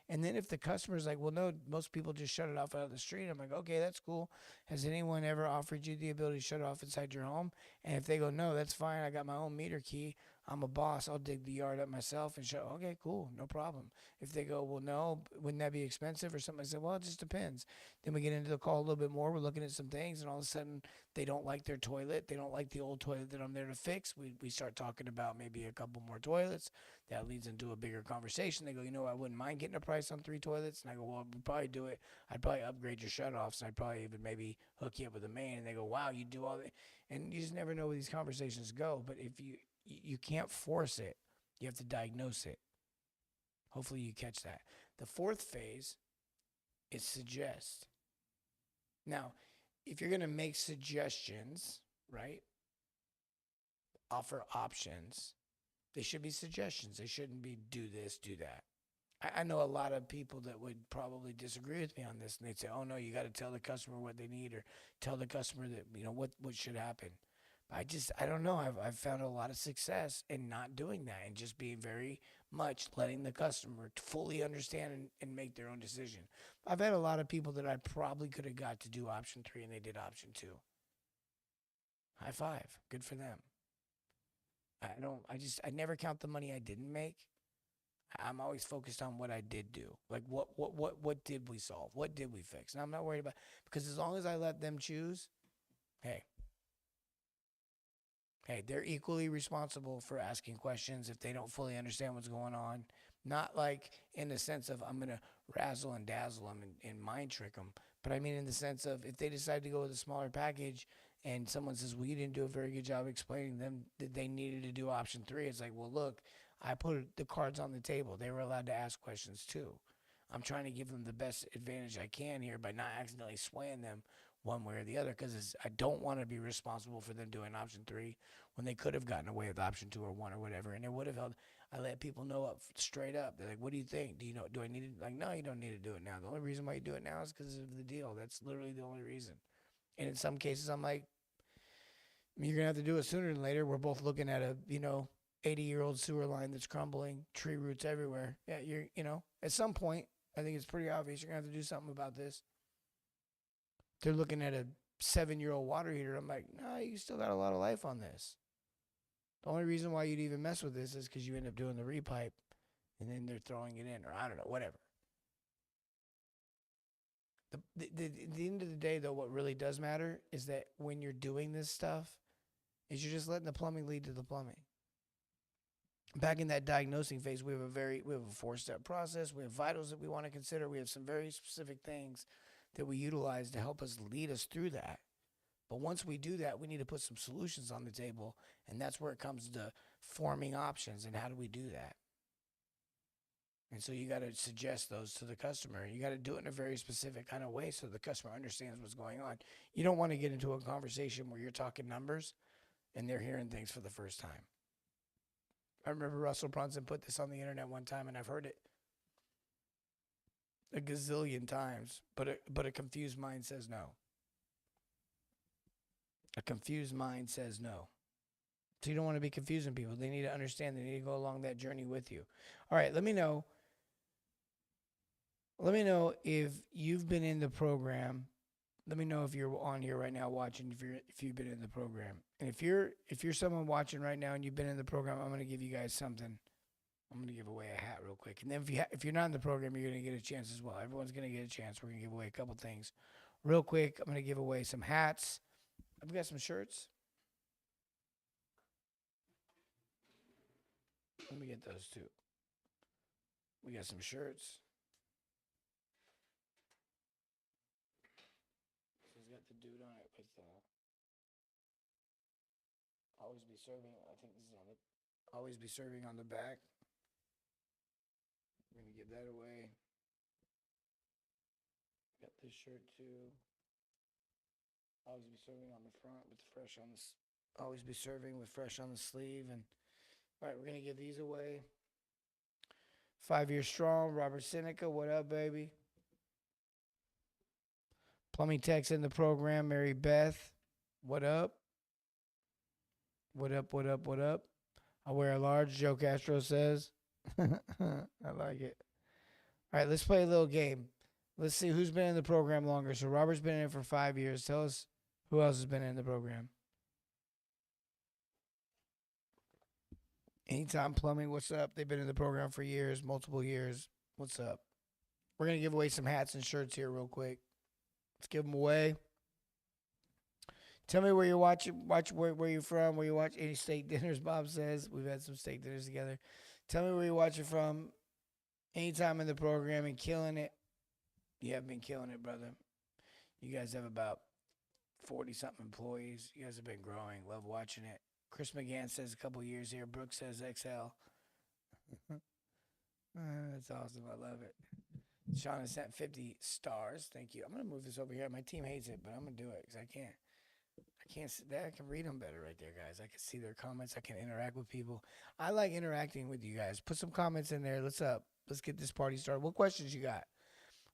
and then if the customer's like, well, no, most people just shut it off out of the street. I'm like, okay, that's cool. Has anyone ever offered you the ability to shut it off inside your home? And if they go, no, that's fine. I got my own meter key. I'm a boss. I'll dig the yard up myself and shut. Okay, cool. No problem. If they go, well, no, wouldn't that be expensive or something? I said, well, it just depends. Then we get into the call a little bit more. We're looking at some things, and all of a sudden they don't like their toilet. They don't like the old toilet that I'm there to fix. We start talking about maybe a couple more toilets. That leads into a bigger conversation. They go, you know, I wouldn't mind getting a price on 3 toilets. And I go, well, we'd probably do it. I'd probably upgrade your shutoffs, and I'd probably even maybe hook you up with a main. And they go, wow, you do all that. And you just never know where these conversations go. But if you can't force it, you have to diagnose it. Hopefully you catch that. The 4th phase is suggest. Now, if you're going to make suggestions, right, offer options, they should be suggestions. They shouldn't be do this, do that. I know a lot of people that would probably disagree with me on this, and they'd say, oh, no, you got to tell the customer what they need or tell the customer that, you know, what should happen. I don't know. I've found a lot of success in not doing that and just being very much letting the customer fully understand and make their own decision. I've had a lot of people that I probably could have got to do option 3 and they did option 2. High five. Good for them. I never count the money I didn't make. I'm always focused on what I did do. Like what did we solve? What did we fix? And I'm not worried about, because as long as I let them choose, hey, they're equally responsible for asking questions if they don't fully understand what's going on. Not like in the sense of I'm going to razzle and dazzle them and mind trick them. But I mean in the sense of if they decide to go with a smaller package and someone says, well, you didn't do a very good job explaining them that they needed to do option 3. It's like, well, look, I put the cards on the table. They were allowed to ask questions too. I'm trying to give them the best advantage I can here by not accidentally swaying them one way or the other, because I don't want to be responsible for them doing option 3 when they could have gotten away with option 2 or 1 or whatever, and it would have held. I let people know up straight up. They're like, what do you think? Do I need it? Like, no, you don't need to do it now. The only reason why you do it now is because of the deal. That's literally the only reason. And in some cases, I'm like, you're going to have to do it sooner than later. We're both looking at a, 80-year-old sewer line that's crumbling, tree roots everywhere. Yeah, at some point, I think it's pretty obvious you're going to have to do something about this. They're looking at a 7-year-old water heater. I'm like, no, you still got a lot of life on this. The only reason why you'd even mess with this is because you end up doing the repipe and then they're throwing it in, or I don't know, whatever. At the end of the day, though, what really does matter is that when you're doing this stuff, is you're just letting the plumbing lead to the plumbing. Back in that diagnosing phase, we have a 4-step process. We have vitals that we want to consider. We have some very specific things that we utilize to help us lead us through that. But once we do that, we need to put some solutions on the table, and that's where it comes to forming options and how do we do that. And so you got to suggest those to the customer. You got to do it in a very specific kind of way so the customer understands what's going on. You don't want to get into a conversation where you're talking numbers and they're hearing things for the first time. I remember Russell Brunson put this on the internet one time, and I've heard it a gazillion times, but a confused mind says no. A confused mind says no. So you don't want to be confusing people. They need to understand. They need to go along that journey with you. All right, let me know. Let me know if you've been in the program. Let me know if you're on here right now watching, if you've been in the program. And if you're someone watching right now and you've been in the program, I'm going to give you guys something. I'm going to give away a hat real quick. And then if you're not in the program, you're going to get a chance as well. Everyone's going to get a chance. We're going to give away a couple things. Real quick, I'm going to give away some hats. I've got some shirts. Let me get those too. We got some shirts. This has got the dude on it with always be serving. I think this is on it. Always be serving on the back. We're going to give that away. Got this shirt too. Always be serving on the front with fresh on the. Always be serving with fresh on the sleeve. And all right, we're going to give these away. 5 Year Strong, Robert Seneca, what up, baby? Plumbing Tech's in the program, Mary Beth, what up? What up, what up, what up? I wear a large, Joe Castro says. I like it. All right, let's play a little game. Let's see who's been in the program longer. So Robert's been in it for 5 years. Tell us who else has been in the program. Anytime Plumbing, what's up? They've been in the program for years, multiple years. What's up? We're going to give away some hats and shirts here real quick. Let's give them away. Tell me where you're watching, where you're from, where you watch any steak dinners, Bob says. We've had some steak dinners together. Tell me where you're watching from. Anytime in the program and killing it. You have been killing it, brother. You guys have about 40-something employees. You guys have been growing. Love watching it. Chris McGann says a couple years here. Brooks says XL. That's awesome. I love it. Sean has sent 50 stars. Thank you. I'm going to move this over here. My team hates it, but I'm going to do it because I can't sit there. I can read them better right there, guys. I can see their comments. I can interact with people. I like interacting with you guys. Put some comments in there. Let's get this party started. What questions you got?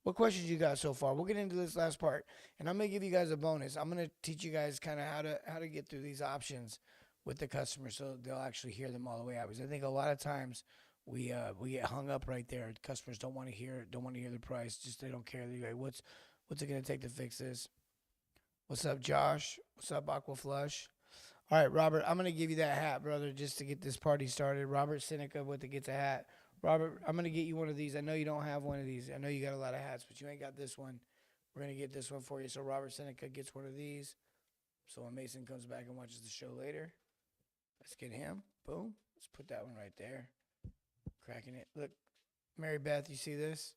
What questions you got so far? We'll get into this last part, and I'm going to give you guys a bonus. I'm going to teach you guys kind of how to get through these options with the customer so they'll actually hear them all the way out. Because I think a lot of times we get hung up right there. Customers don't want to hear the price. Just they don't care. They're like, what's it going to take to fix this? What's up, Josh? What's up, Aqua Flush? All right, Robert, I'm going to give you that hat, brother, just to get this party started. Robert Seneca with the Gets a Hat. Robert, I'm going to get you one of these. I know you don't have one of these. I know you got a lot of hats, but you ain't got this one. We're going to get this one for you. So Robert Seneca gets one of these. So when Mason comes back and watches the show later, let's get him. Boom. Let's put that one right there. Cracking it. Look, Mary Beth, you see this?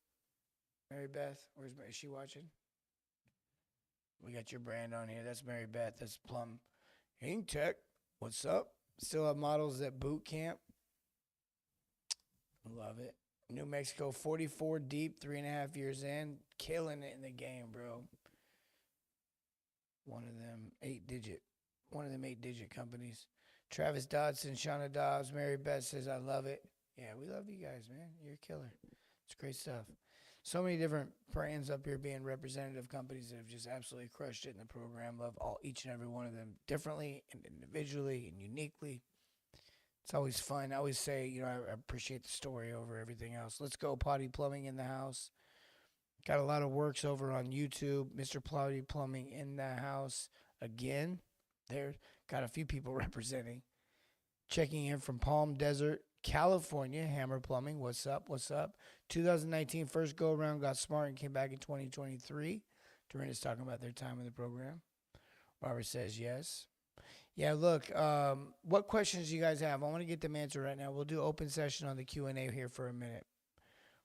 Mary Beth, is she watching? We got your brand on here. That's Mary Beth. That's Plum Ink Tech. What's up? Still have models at boot camp. Love it. New Mexico, 44 deep, 3.5 years in. Killing it in the game, bro. One of them 8-digit companies. Travis Dodson, Shauna Dobbs, Mary Beth says, I love it. Yeah, we love you guys, man. You're a killer. It's great stuff. So many different brands up here being representative companies that have just absolutely crushed it in the program. Love each and every one of them differently and individually and uniquely. It's always fun. I always say, I appreciate the story over everything else. Let's go. Potty Plumbing in the house. Got a lot of works over on YouTube. Mr. Potty Plumbing in the house again. There, got a few people representing. Checking in from Palm Desert, California. Hammer Plumbing. What's up? What's up? 2019 first go around, got smart and came back in 2023. Dorinda's talking about their time in the program. Robert says yes. Yeah, look, what questions do you guys have? I want to get them answered right now. We'll do open session on the Q&A here for a minute.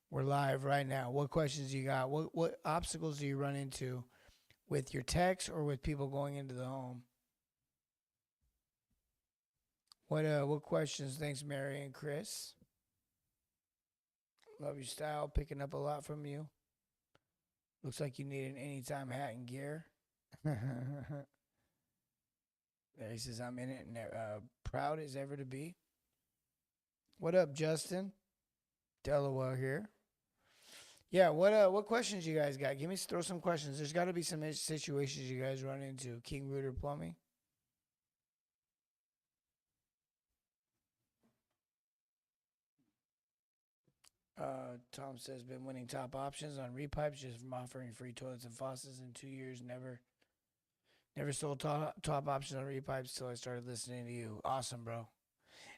We're live right now. What questions do you got? What obstacles do you run into with your techs or with people going into the home? What questions? Thanks, Mary and Chris. Love your style. Picking up a lot from you. Looks like you need an anytime hat and gear. There he says, I'm in it and proud as ever to be. What up, Justin? Delaware here. Yeah, what questions you guys got? Throw some questions. There's got to be some situations you guys run into. King Rooter Plumbing. Tom says, been winning top options on repipes just from offering free toilets and faucets in 2 years. Never sold top options on repipes until I started listening to you. Awesome, bro.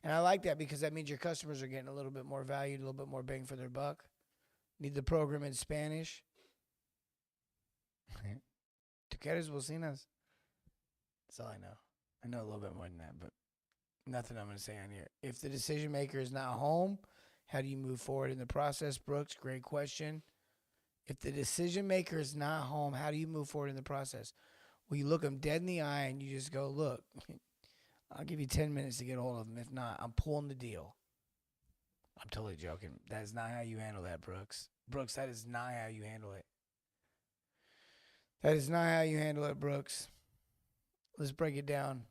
And I like that because that means your customers are getting a little bit more value, a little bit more bang for their buck. Need the program in Spanish. Tu quieres bocinas? That's all I know. I know a little bit more than that, but nothing I'm going to say on here. If the decision maker is not home, how do you move forward in the process? Brooks, great question. If the decision maker is not home, how do you move forward in the process? Well, you look them dead in the eye and you just go, look, I'll give you 10 minutes to get a hold of them. If not, I'm pulling the deal. I'm totally joking. That is not how you handle that, Brooks. Brooks, that is not how you handle it. That is not how you handle it, Brooks. Let's break it down.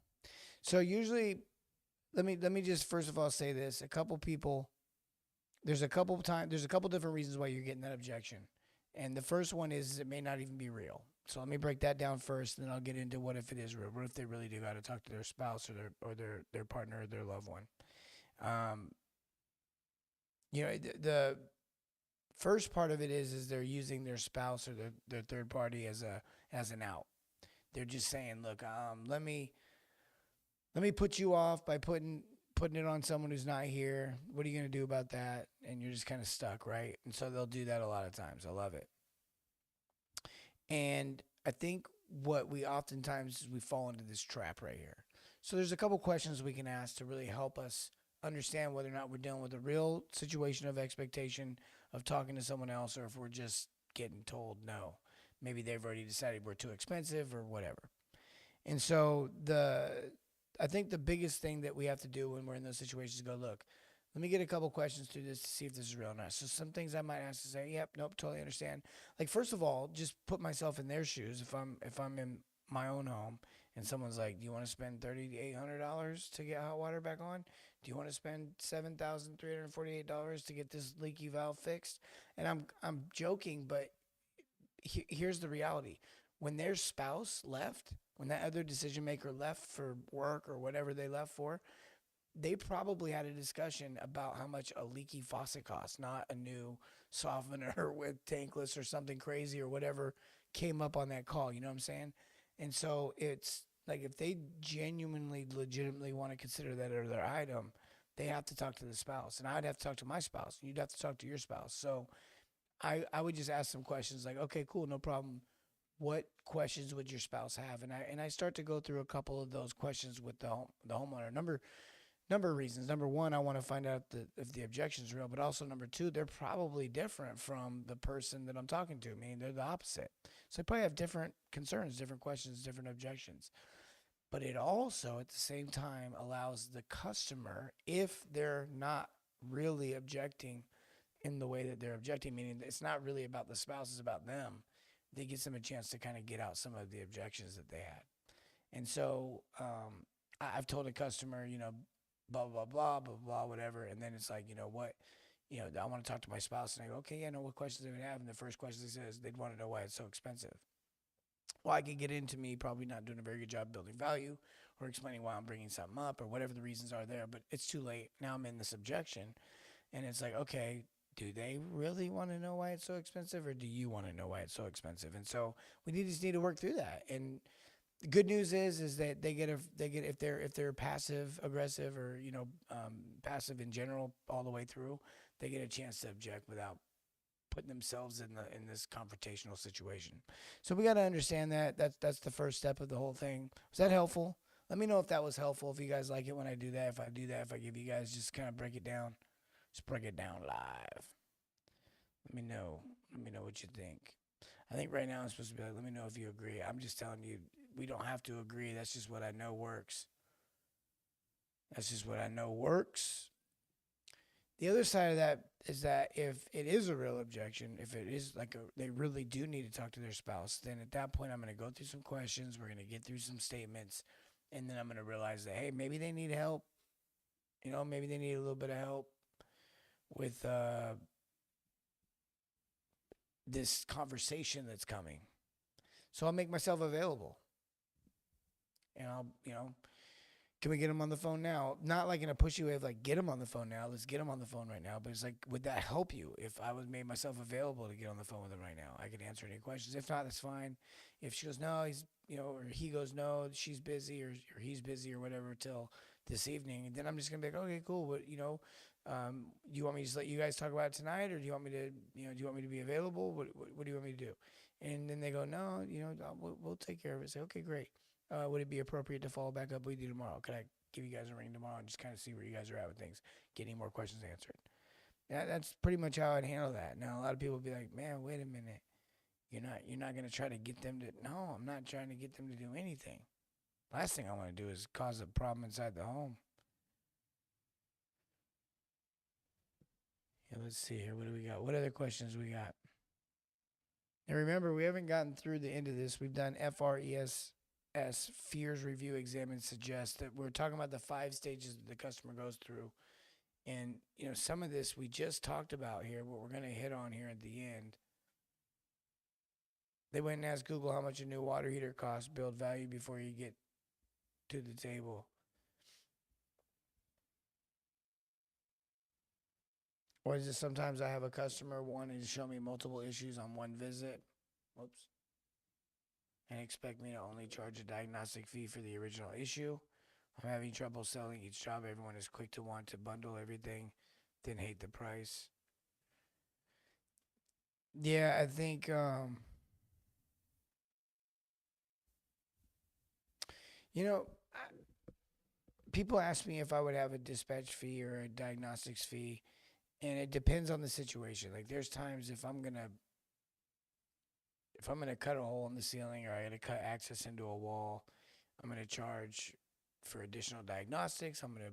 So usually, let me just first of all say this. A couple people, there's a couple different reasons why you're getting that objection. And the first one is it may not even be real. So let me break that down first, and then I'll get into what if it is real. What if they really do got to talk to their spouse or their partner or their loved one. The first part of it is they're using their spouse or their third party as an out. They're just saying, look, let me put you off by putting it on someone who's not here. What are you going to do about that? And you're just kind of stuck, right? And so they'll do that a lot of times. I love it. And I think what we oftentimes is we fall into this trap right here. So there's a couple questions we can ask to really help us understand whether or not we're dealing with a real situation of expectation of talking to someone else, or if we're just getting told no. Maybe they've already decided we're too expensive or whatever. And so I think the biggest thing that we have to do when we're in those situations is go, look, let me get a couple questions through this to see if this is real or not. So some things I might ask to say, yep, nope, totally understand. Like, first of all, just put myself in their shoes. If I'm in my own home and someone's like, do you want to spend $3,000 to $800 to get hot water back on? Do you want to spend $7,348 to get this leaky valve fixed? And I'm joking, but here's the reality. When their spouse left, when that other decision maker left for work or whatever they left for, they probably had a discussion about how much a leaky faucet costs, not a new softener with tankless or something crazy or whatever came up on that call. You know what I'm saying? And so it's like, if they genuinely, legitimately want to consider that as their item, they have to talk to the spouse. And I'd have to talk to my spouse. You'd have to talk to your spouse. So I would just ask some questions like, okay, cool, no problem. What questions would your spouse have? And I start to go through a couple of those questions with the homeowner. Number of reasons. Number one, I want to find out if the objection is real, but also number two, they're probably different from the person that I'm talking to. Meaning they're the opposite. So they probably have different concerns, different questions, different objections. But it also, at the same time, allows the customer, if they're not really objecting in the way that they're objecting, meaning it's not really about the spouse, it's about them, they gives them a chance to kind of get out some of the objections that they had. And so I've told a customer, blah, blah, blah, blah, blah, whatever. And then it's like, I want to talk to my spouse. And I go, okay, yeah, I know what questions they would have. And the first question they says, they'd want to know why it's so expensive. Well, I could get into me probably not doing a very good job building value or explaining why I'm bringing something up or whatever the reasons are there. But it's too late. Now I'm in this objection. And it's like, okay, do they really want to know why it's so expensive, or do you want to know why it's so expensive? And so we just need to work through that. And the good news is that they get if they're passive aggressive or passive in general all the way through, they get a chance to object without putting themselves in this confrontational situation. So we got to understand that that's the first step of the whole thing. Was that helpful? Let me know if that was helpful. If you guys like it when I do that, if I give you guys just kind of break it down. Just break it down live. Let me know what you think. I think right now I'm supposed to be like, let me know if you agree. I'm just telling you, we don't have to agree. That's just what I know works. That's just what I know works. The other side of that is that if it is a real objection, if it is like they really do need to talk to their spouse, then at that point I'm going to go through some questions. We're going to get through some statements, and then I'm going to realize that, hey, maybe they need help. Maybe they need a little bit of help with this conversation that's coming. So I'll make myself available. And I'll, can we get them on the phone now? Not like in a pushy way of like, get them on the phone now. Let's get them on the phone right now. But it's like, would that help you if I made myself available to get on the phone with them right now? I could answer any questions. If not, that's fine. If she goes, no, he's, or he goes, no, she's busy or he's busy or whatever till this evening. And then I'm just going to be like, okay, cool. But, you want me to just let you guys talk about it tonight, or do you want me to, do you want me to be available? What do you want me to do? And then they go, no, we'll take care of it. Say, okay, great. Would it be appropriate to follow back up with you tomorrow? Could I give you guys a ring tomorrow and just kind of see where you guys are at with things, get any more questions answered? That's pretty much how I'd handle that. Now, a lot of people would be like, man, wait a minute. You're not going to try to get them to, no, I'm not trying to get them to do anything. Last thing I want to do is cause a problem inside the home. Yeah, let's see here. What do we got? What other questions we got? And remember, we haven't gotten through the end of this. We've done FRES, fears, review, examine, suggest. That we're talking about the 5 stages that the customer goes through. And, some of this we just talked about here, what we're going to hit on here at the end. They went and asked Google how much a new water heater costs, build value before you get to the table. Or is it sometimes I have a customer wanting to show me multiple issues on one visit? Whoops. And expect me to only charge a diagnostic fee for the original issue. I'm having trouble selling each job. Everyone is quick to want to bundle everything, then hate the price. Yeah, I think people ask me if I would have a dispatch fee or a diagnostics fee, and it depends on the situation. Like there's times if I'm gonna cut a hole in the ceiling or I gotta cut access into a wall, I'm gonna charge for additional diagnostics. I'm gonna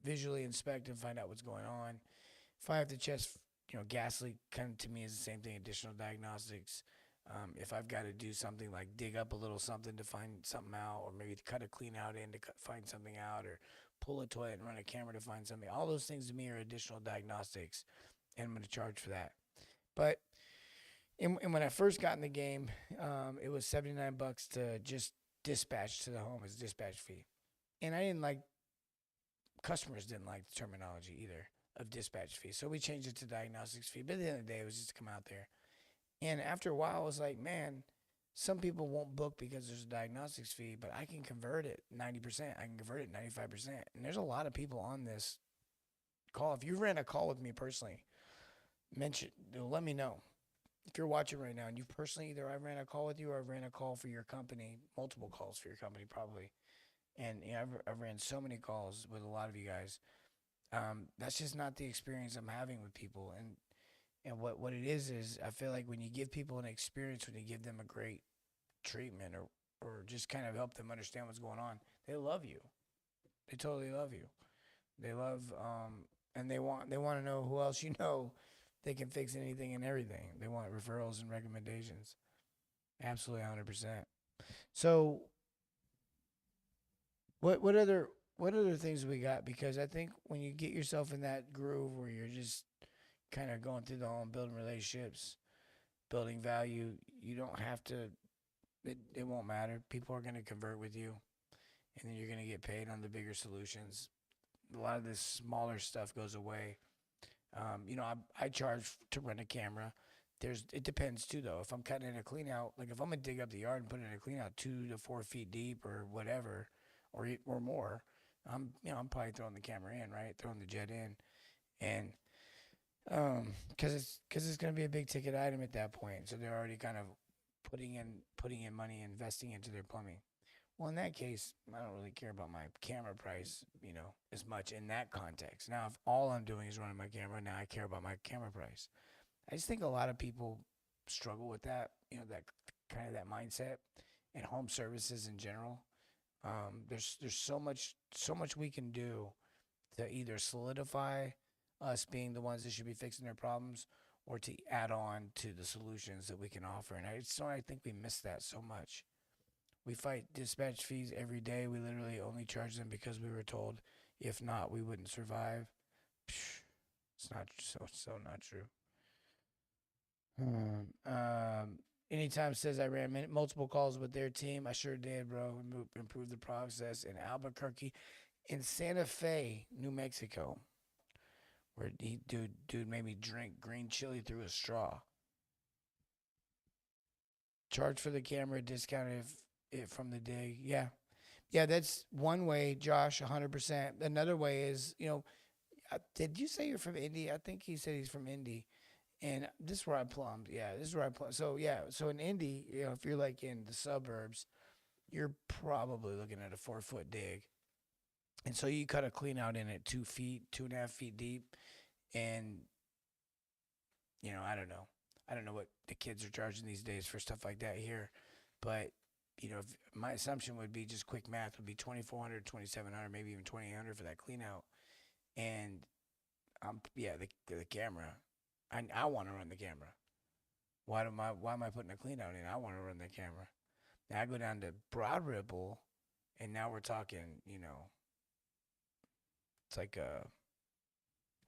visually inspect and find out what's going on. If I have to gas leak, kind of to me is the same thing, additional diagnostics. If I've got to do something like dig up a little something to find something out, or maybe cut a clean out in to find something out, or pull a toilet and run a camera to find something, all those things to me are additional diagnostics, and I'm going to charge for that. But and when I first got in the game, it was $79 to just dispatch to the home as dispatch fee. And customers didn't like the terminology either of dispatch fee. So we changed it to diagnostics fee. But at the end of the day, it was just to come out there. And after a while, I was like, man, some people won't book because there's a diagnostics fee, but I can convert it 90%. I can convert it 95%. And there's a lot of people on this call. If you ran a call with me personally, let me know. If you're watching right now and you personally, either I ran a call with you or I ran a call for your company, multiple calls for your company probably. And I've ran so many calls with a lot of you guys. That's just not the experience I'm having with people. And what it is I feel like when you give people an experience, when you give them a great treatment or just kind of help them understand what's going on, they love you. They totally love you. They love, and they want to know who else you know. They can fix anything and everything. They want referrals and recommendations. Absolutely 100%. So what other things we got? Because I think when you get yourself in that groove where you're just kind of going through the home, building relationships, building value, you don't have to, it won't matter. People are going to convert with you, and then you're going to get paid on the bigger solutions. A lot of this smaller stuff goes away. I charge to rent a camera. It depends too, though. If I'm cutting in a clean out, like if I'm gonna dig up the yard and put in a clean out 2 to 4 feet deep or whatever, or more, I'm probably throwing the camera in, right? Throwing the jet in, and because it's gonna be a big ticket item at that point. So they're already kind of putting in money, investing into their plumbing. Well, in that case, I don't really care about my camera price, as much in that context. Now, if all I'm doing is running my camera, now I care about my camera price. I just think a lot of people struggle with that, that kind of that mindset, and home services in general. There's so much we can do to either solidify us being the ones that should be fixing their problems, or to add on to the solutions that we can offer. And I think we miss that so much. We fight dispatch fees every day. We literally only charge them because we were told, if not, we wouldn't survive. It's not so not true. Anytime says I ran multiple calls with their team. I sure did, bro. Improved the process in Albuquerque, in Santa Fe, New Mexico, where dude made me drink green chili through a straw. Charge for the camera, discount if from the dig. Yeah, that's one way, Josh. 100%. Another way is, did you say you're from Indy? I think he said he's from Indy. And this is where I plumbed. Yeah, this is where I plumbed. So, so in Indy, if you're like in the suburbs, you're probably looking at a 4-foot dig. And so you cut a clean out in at 2 feet, 2.5 feet deep. And, I don't know. I don't know what the kids are charging these days for stuff like that here. But, if my assumption would be, just quick math, would be $2,400, $2,700, maybe even $2,800 for that clean out. And, the camera. I want to run the camera. Why am I putting a clean out in? I want to run the camera. Now I go down to Broad Ripple, and now we're talking, it's like a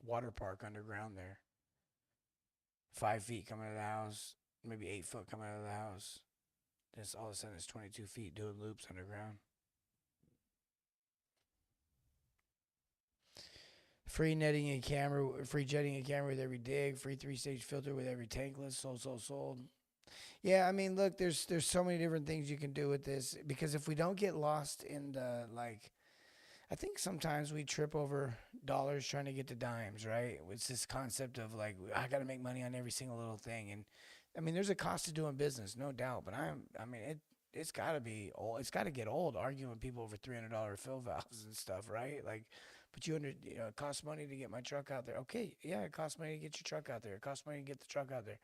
water park underground there. 5 feet coming out of the house, maybe 8 foot coming out of the house. Just all of a sudden it's 22 feet doing loops underground. Free netting and camera, free jetting and camera with every dig, free 3-stage filter with every tankless, sold. Yeah, I mean, look, there's so many different things you can do with this, because if we don't get lost in the, like, I think sometimes we trip over dollars trying to get to dimes, right? It's this concept of like, I got to make money on every single little thing. And I mean, there's a cost to doing business, no doubt, but it's got to be old. It's got to get old arguing with people over $300 fill valves and stuff, right? Like, but it costs money to get my truck out there. Okay, yeah, it costs money to get your truck out there. It costs money to get the truck out there.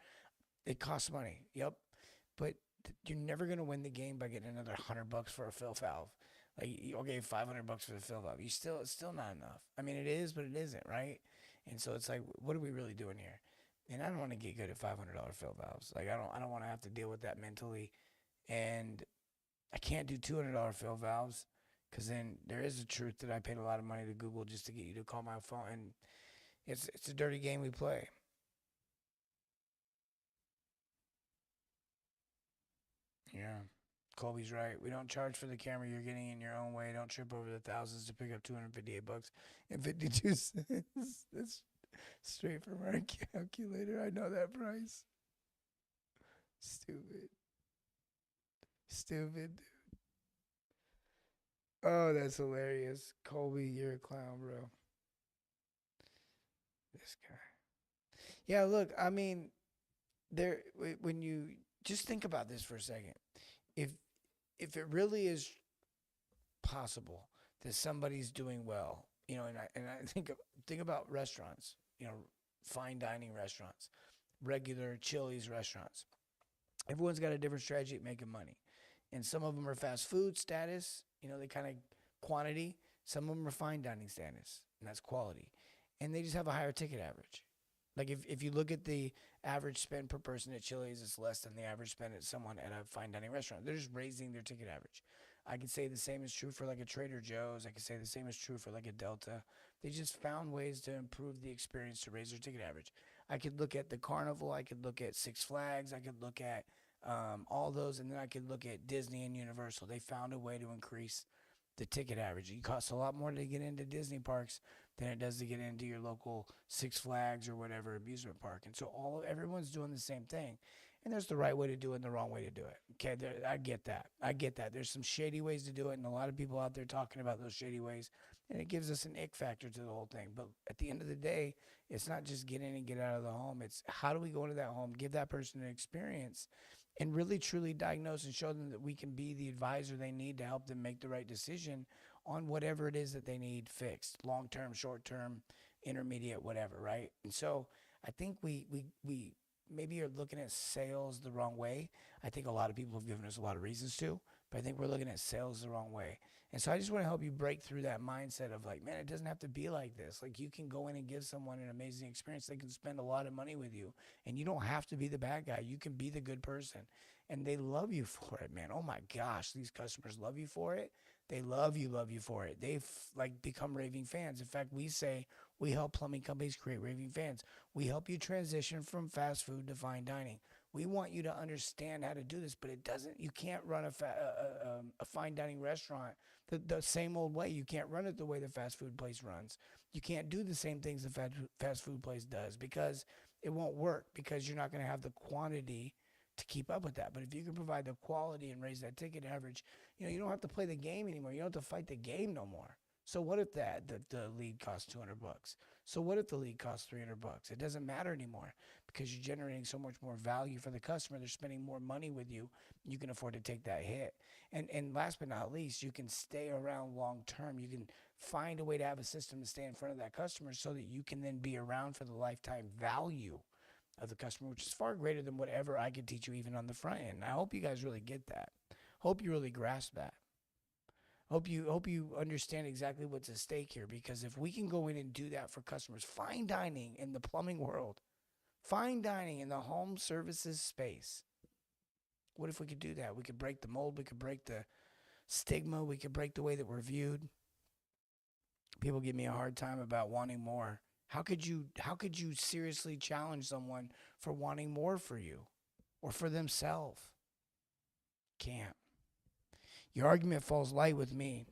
It costs money. Yep. But you're never going to win the game by getting another $100 for a fill valve. Like, okay, $500 for the fill valve. It's still not enough. I mean, it is, but it isn't, right? And so it's like, what are we really doing here? And I don't want to get good at $500 fill valves. Like, I don't want to have to deal with that mentally. And I can't do $200 fill valves, because then there is a truth that I paid a lot of money to Google just to get you to call my phone. And it's a dirty game we play. Yeah. Colby's right. We don't charge for the camera you're getting in your own way. Don't trip over the thousands to pick up $258 and 52 cents. That's straight from our calculator. I know that price. Stupid, dude. Oh, that's hilarious. Colby, you're a clown, bro. This guy. Yeah, look, I mean, when you just think about this for a second. If it really is possible that somebody's doing well, and I think about restaurants, fine dining restaurants, regular Chili's restaurants. Everyone's got a different strategy at making money, and some of them are fast food status, they kind of quantity. Some of them are fine dining status, and that's quality, and they just have a higher ticket average. Like if you look at the average spend per person at Chili's, it's less than the average spend at someone at a fine dining restaurant. They're just raising their ticket average. I could say the same is true for like a Trader Joe's. I could say the same is true for like a Delta. They just found ways to improve the experience to raise their ticket average. I could look at the Carnival. I could look at Six Flags. I could look at all those, and then I could look at Disney and Universal. They found a way to increase the ticket average. It costs a lot more to get into Disney parks than it does to get into your local Six Flags or whatever amusement park. And so everyone's doing the same thing. And there's the right way to do it and the wrong way to do it. Okay, I get that. There's some shady ways to do it, and a lot of people out there talking about those shady ways, and it gives us an ick factor to the whole thing. But at the end of the day, it's not just get in and get out of the home. It's how do we go into that home, give that person an experience, and really truly diagnose and show them that we can be the advisor they need to help them make the right decision on whatever it is that they need fixed, long-term, short-term, intermediate, whatever, right? And so I think we maybe are looking at sales the wrong way. I think a lot of people have given us a lot of reasons to, but I think we're looking at sales the wrong way. And so I just want to help you break through that mindset of like, man, it doesn't have to be like this. Like, you can go in and give someone an amazing experience. They can spend a lot of money with you, and you don't have to be the bad guy. You can be the good person, and they love you for it, man. Oh my gosh, these customers love you for it. They love you for it. They've like become raving fans. In fact, we say we help plumbing companies create raving fans. We help you transition from fast food to fine dining. We want you to understand how to do this, but you can't run a fine dining restaurant the same old way. You can't run it the way the fast food place runs. You can't do the same things the fast food place does, because it won't work, because you're not going to have the quantity to keep up with that. But if you can provide the quality and raise that ticket average, you don't have to play the game anymore. You don't have to fight the game no more. So what if the lead costs $200? So what if the lead costs $300? It doesn't matter anymore, because you're generating so much more value for the customer. They're spending more money with you. You can afford to take that hit. And last but not least, you can stay around long term. You can find a way to have a system to stay in front of that customer so that you can then be around for the lifetime value of the customer, which is far greater than whatever I could teach you even on the front end. I hope you guys really get that. Hope you really grasp that. Hope you understand exactly what's at stake here, because if we can go in and do that for customers, fine dining in the plumbing world, fine dining in the home services space, what if we could do that? We could break the mold. We could break the stigma. We could break the way that we're viewed. People give me a hard time about wanting more. How could you seriously challenge someone for wanting more for you or for themselves? Can't. Your argument falls light with me.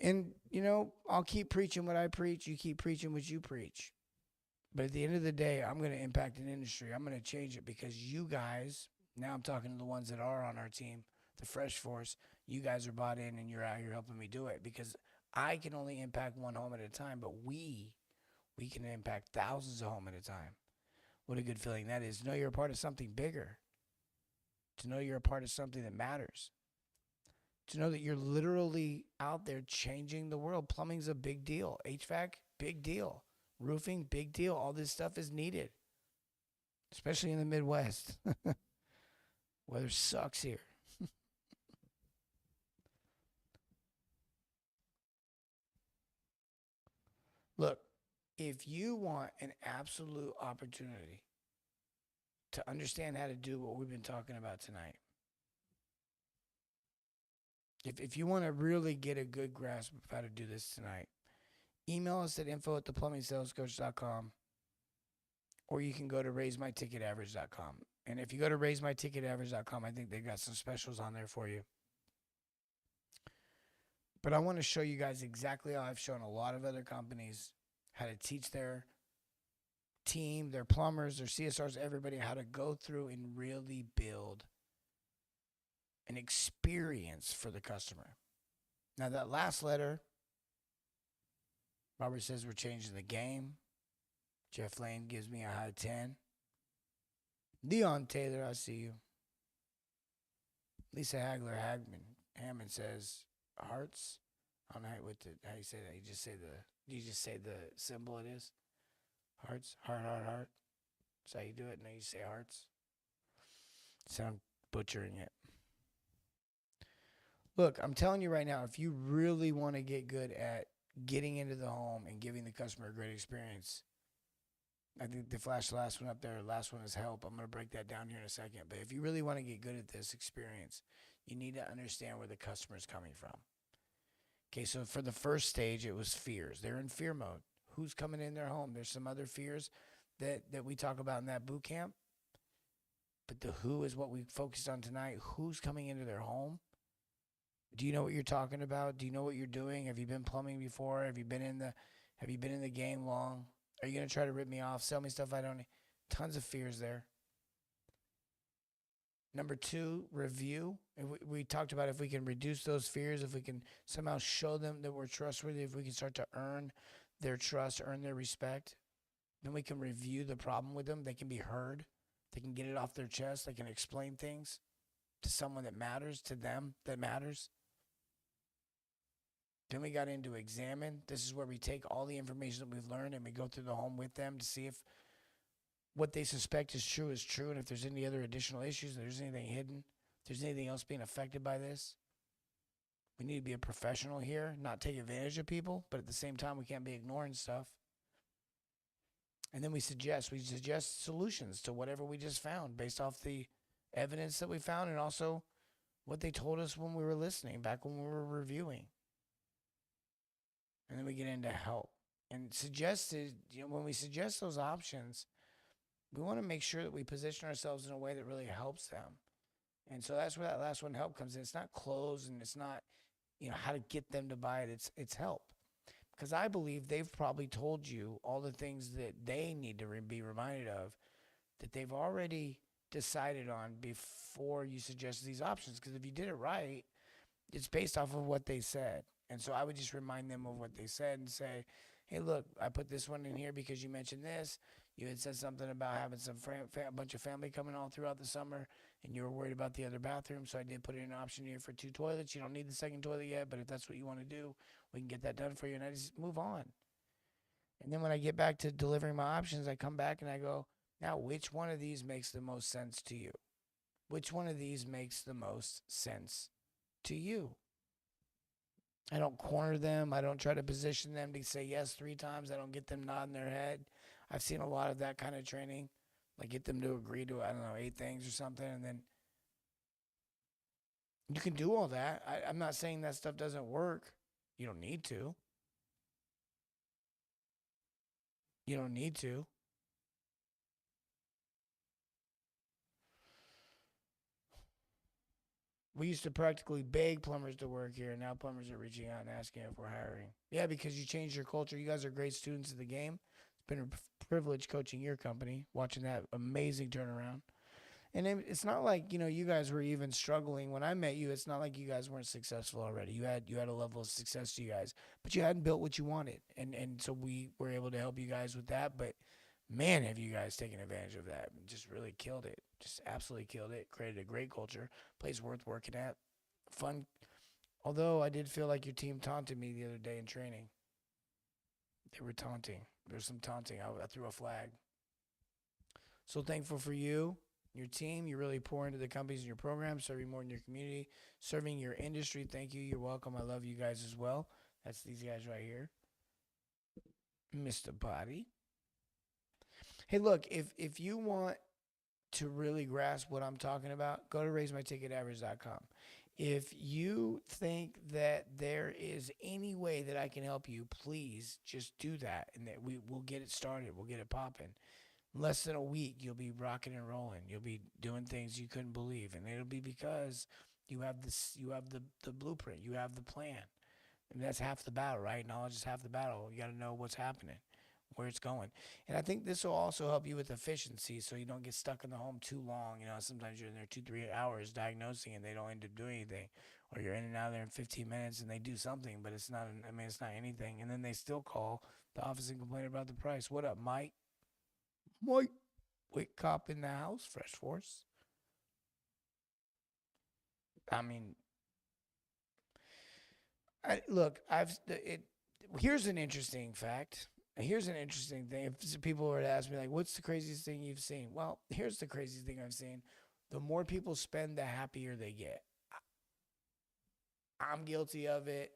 And, you know, I'll keep preaching what I preach. You keep preaching what you preach. But at the end of the day, I'm going to impact an industry. I'm going to change it because you guys, now I'm talking to the ones that are on our team, the Fresh Force, you guys are bought in and you're out here helping me do it because I can only impact one home at a time, but we can impact thousands of homes at a time. What a good feeling that is. To know you're a part of something bigger. To know you're a part of something that matters. To know that you're literally out there changing the world. Plumbing's a big deal. HVAC, big deal. Roofing, big deal. All this stuff is needed, especially in the Midwest. Weather sucks here. Look, if you want an absolute opportunity to understand how to do what we've been talking about tonight, if you want to really get a good grasp of how to do this tonight, email us at info@theplumbingsalescoach.com, or you can go to raisemyticketaverage.com. And if you go to raisemyticketaverage.com, I think they've got some specials on there for you. But I want to show you guys exactly how I've shown a lot of other companies how to teach their team, their plumbers, their CSRs, everybody how to go through and really build an experience for the customer. Now, that last letter, Robert says we're changing the game. Jeff Lane gives me a high 10. Leon Taylor, I see you. Lisa Hammond says hearts. I don't know how you say that. You just say the symbol it is. Hearts, heart. That's how you do it. And then you say hearts. Sound butchering it. Look, I'm telling you right now, if you really want to get good at getting into the home and giving the customer a great experience, I think they flashed the last one up there. The last one is help. I'm going to break that down here in a second. But if you really want to get good at this experience, you need to understand where the customer is coming from. Okay, so for the first stage, it was fears. They're in fear mode. Who's coming in their home? There's some other fears that we talk about in that boot camp. But the who is what we focused on tonight. Who's coming into their home? Do you know what you're talking about? Do you know what you're doing? Have you been plumbing before? Have you been in the game long? Are you going to try to rip me off? Sell me stuff I don't need? Tons of fears there. Number 2, review. We talked about if we can reduce those fears, if we can somehow show them that we're trustworthy, if we can start to earn their trust, earn their respect, then we can review the problem with them. They can be heard. They can get it off their chest. They can explain things to someone that matters, to them that matters. Then we got into examine. This is where we take all the information that we've learned and we go through the home with them to see if what they suspect is true, and if there's any other additional issues, if there's anything hidden, if there's anything else being affected by this. We need to be a professional here, not take advantage of people, but at the same time, we can't be ignoring stuff. And then we suggest solutions to whatever we just found based off the evidence that we found and also what they told us when we were listening, back when we were reviewing. And then we get into help. And when we suggest those options, we want to make sure that we position ourselves in a way that really helps them. And so that's where that last one, help, comes in. It's not clothes and it's not, how to get them to buy it. It's help. Because I believe they've probably told you all the things that they need to be reminded of that they've already decided on before you suggest these options. Because if you did it right, it's based off of what they said. And so I would just remind them of what they said and say, hey, look, I put this one in here because you mentioned this. You had said something about having a bunch of family coming all throughout the summer, and you were worried about the other bathroom, so I did put in an option here for 2 toilets. You don't need the second toilet yet, but if that's what you want to do, we can get that done for you, and I just move on. And then when I get back to delivering my options, I come back and I go, now, which one of these makes the most sense to you? Which one of these makes the most sense to you? I don't corner them. I don't try to position them to say yes 3 times. I don't get them nodding their head. I've seen a lot of that kind of training, like get them to agree to, 8 things or something, and then you can do all that. I'm not saying that stuff doesn't work. You don't need to. You don't need to. We used to practically beg plumbers to work here, and now plumbers are reaching out and asking if we're hiring. Yeah, because you changed your culture. You guys are great students of the game. It's been a privilege coaching your company, watching that amazing turnaround. And it's not like, you guys were even struggling. When I met you, it's not like you guys weren't successful already. You had a level of success to you guys, but you hadn't built what you wanted. And so we were able to help you guys with that. But man, have you guys taken advantage of that. Just really killed it. Just absolutely killed it. Created a great culture. Place worth working at. Fun. Although I did feel like your team taunted me the other day in training. They were taunting. There was some taunting. I threw a flag. So thankful for you, your team. You really pour into the companies in your program, serving more in your community, serving your industry. Thank you. You're welcome. I love you guys as well. That's these guys right here. Mr. Body. Hey, look, if you want to really grasp what I'm talking about, go to raisemyticketaverage.com. If you think that there is any way that I can help you, please just do that, and that we'll get it started. We'll get it popping. In less than a week, you'll be rocking and rolling. You'll be doing things you couldn't believe, and it'll be because you have this. You have the blueprint. You have the plan, and that's half the battle, right? Knowledge is half the battle. You got to know what's happening, where it's going. And I think this will also help you with efficiency, so you don't get stuck in the home too long. Sometimes you're in there 2-3 hours diagnosing and they don't end up doing anything, or you're in and out of there in 15 minutes and they do something, but it's not anything. And then they still call the office and complain about the price. What up, Mike? Mike, wait, cop in the house, Fresh Force. I mean, here's an interesting fact. Here's an interesting thing. If people were to ask me, like, what's the craziest thing you've seen? Well, here's the craziest thing I've seen. The more people spend, the happier they get. I'm guilty of it.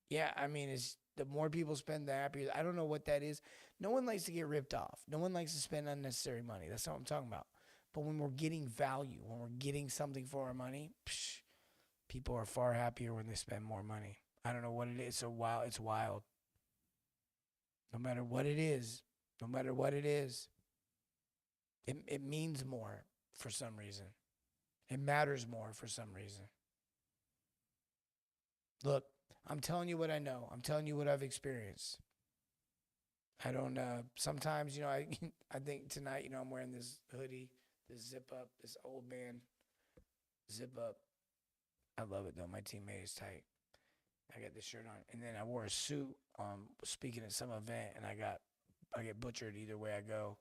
Yeah, I mean, it's the more people spend, the happier. I don't know what that is. No one likes to get ripped off. No one likes to spend unnecessary money. That's not what I'm talking about. But when we're getting value, when we're getting something for our money, people are far happier when they spend more money. I don't know what it is. So wild. It's wild. No matter what it is, it means more for some reason. It matters more for some reason. Look, I'm telling you what I know. I'm telling you what I've experienced. I don't, sometimes, I think tonight, I'm wearing this hoodie, this zip up, this old man zip up. I love it though. My teammate is tight. I got this shirt on, and then I wore a suit speaking at some event, and I get butchered either way I go.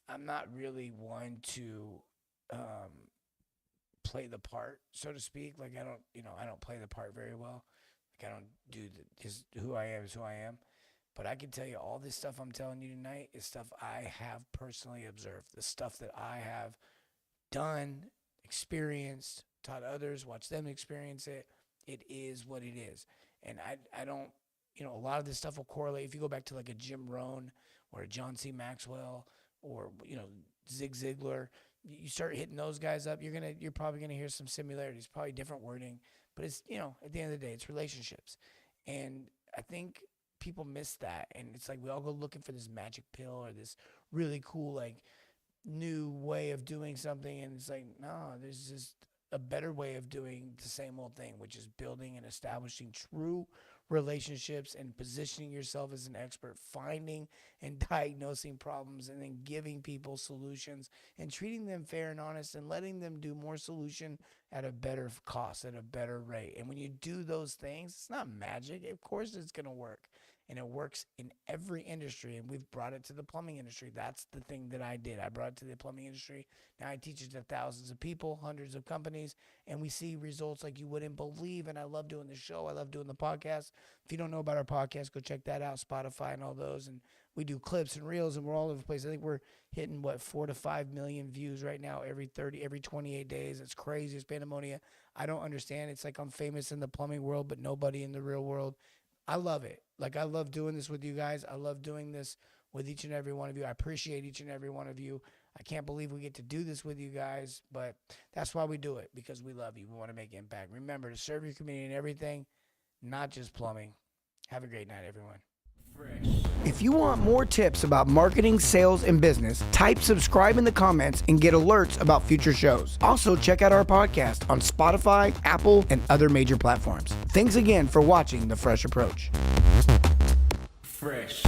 I'm not really one to play the part, so to speak. Like I don't play the part very well. Like I don't do who I am is who I am. But I can tell you all this stuff I'm telling you tonight is stuff I have personally observed. The stuff that I have done, experienced, taught others, watched them experience it. It is what it is. And I don't, a lot of this stuff will correlate. If you go back to like a Jim Rohn or a John C. Maxwell or, Zig Ziglar, you start hitting those guys up, you're probably going to hear some similarities, probably different wording. But it's, at the end of the day, it's relationships. And I think people miss that. And it's like we all go looking for this magic pill or this really cool, like, new way of doing something. And it's like, no, there's just a better way of doing the same old thing, which is building and establishing true relationships and positioning yourself as an expert, finding and diagnosing problems, and then giving people solutions and treating them fair and honest and letting them do more solution at a better cost, at a better rate. And when you do those things, it's not magic. Of course it's going to work. And it works in every industry, and we've brought it to the plumbing industry. That's the thing that I did. I brought it to the plumbing industry. Now I teach it to thousands of people, hundreds of companies, and we see results like you wouldn't believe. And I love doing the show. I love doing the podcast. If you don't know about our podcast, go check that out, Spotify and all those. And we do clips and reels, and we're all over the place. I think we're hitting, 4 to 5 million views right now every 28 days. It's crazy. It's pandemonium. I don't understand. It's like I'm famous in the plumbing world, but nobody in the real world. I love it. Like, I love doing this with you guys. I love doing this with each and every one of you. I appreciate each and every one of you. I can't believe we get to do this with you guys, but that's why we do it, because we love you. We want to make impact. Remember to serve your community and everything, not just plumbing. Have a great night, everyone. Fresh. If you want more tips about marketing, sales, and business, type subscribe in the comments and get alerts about future shows. Also, check out our podcast on Spotify, Apple, and other major platforms. Thanks again for watching The Fresh Approach. Fresh.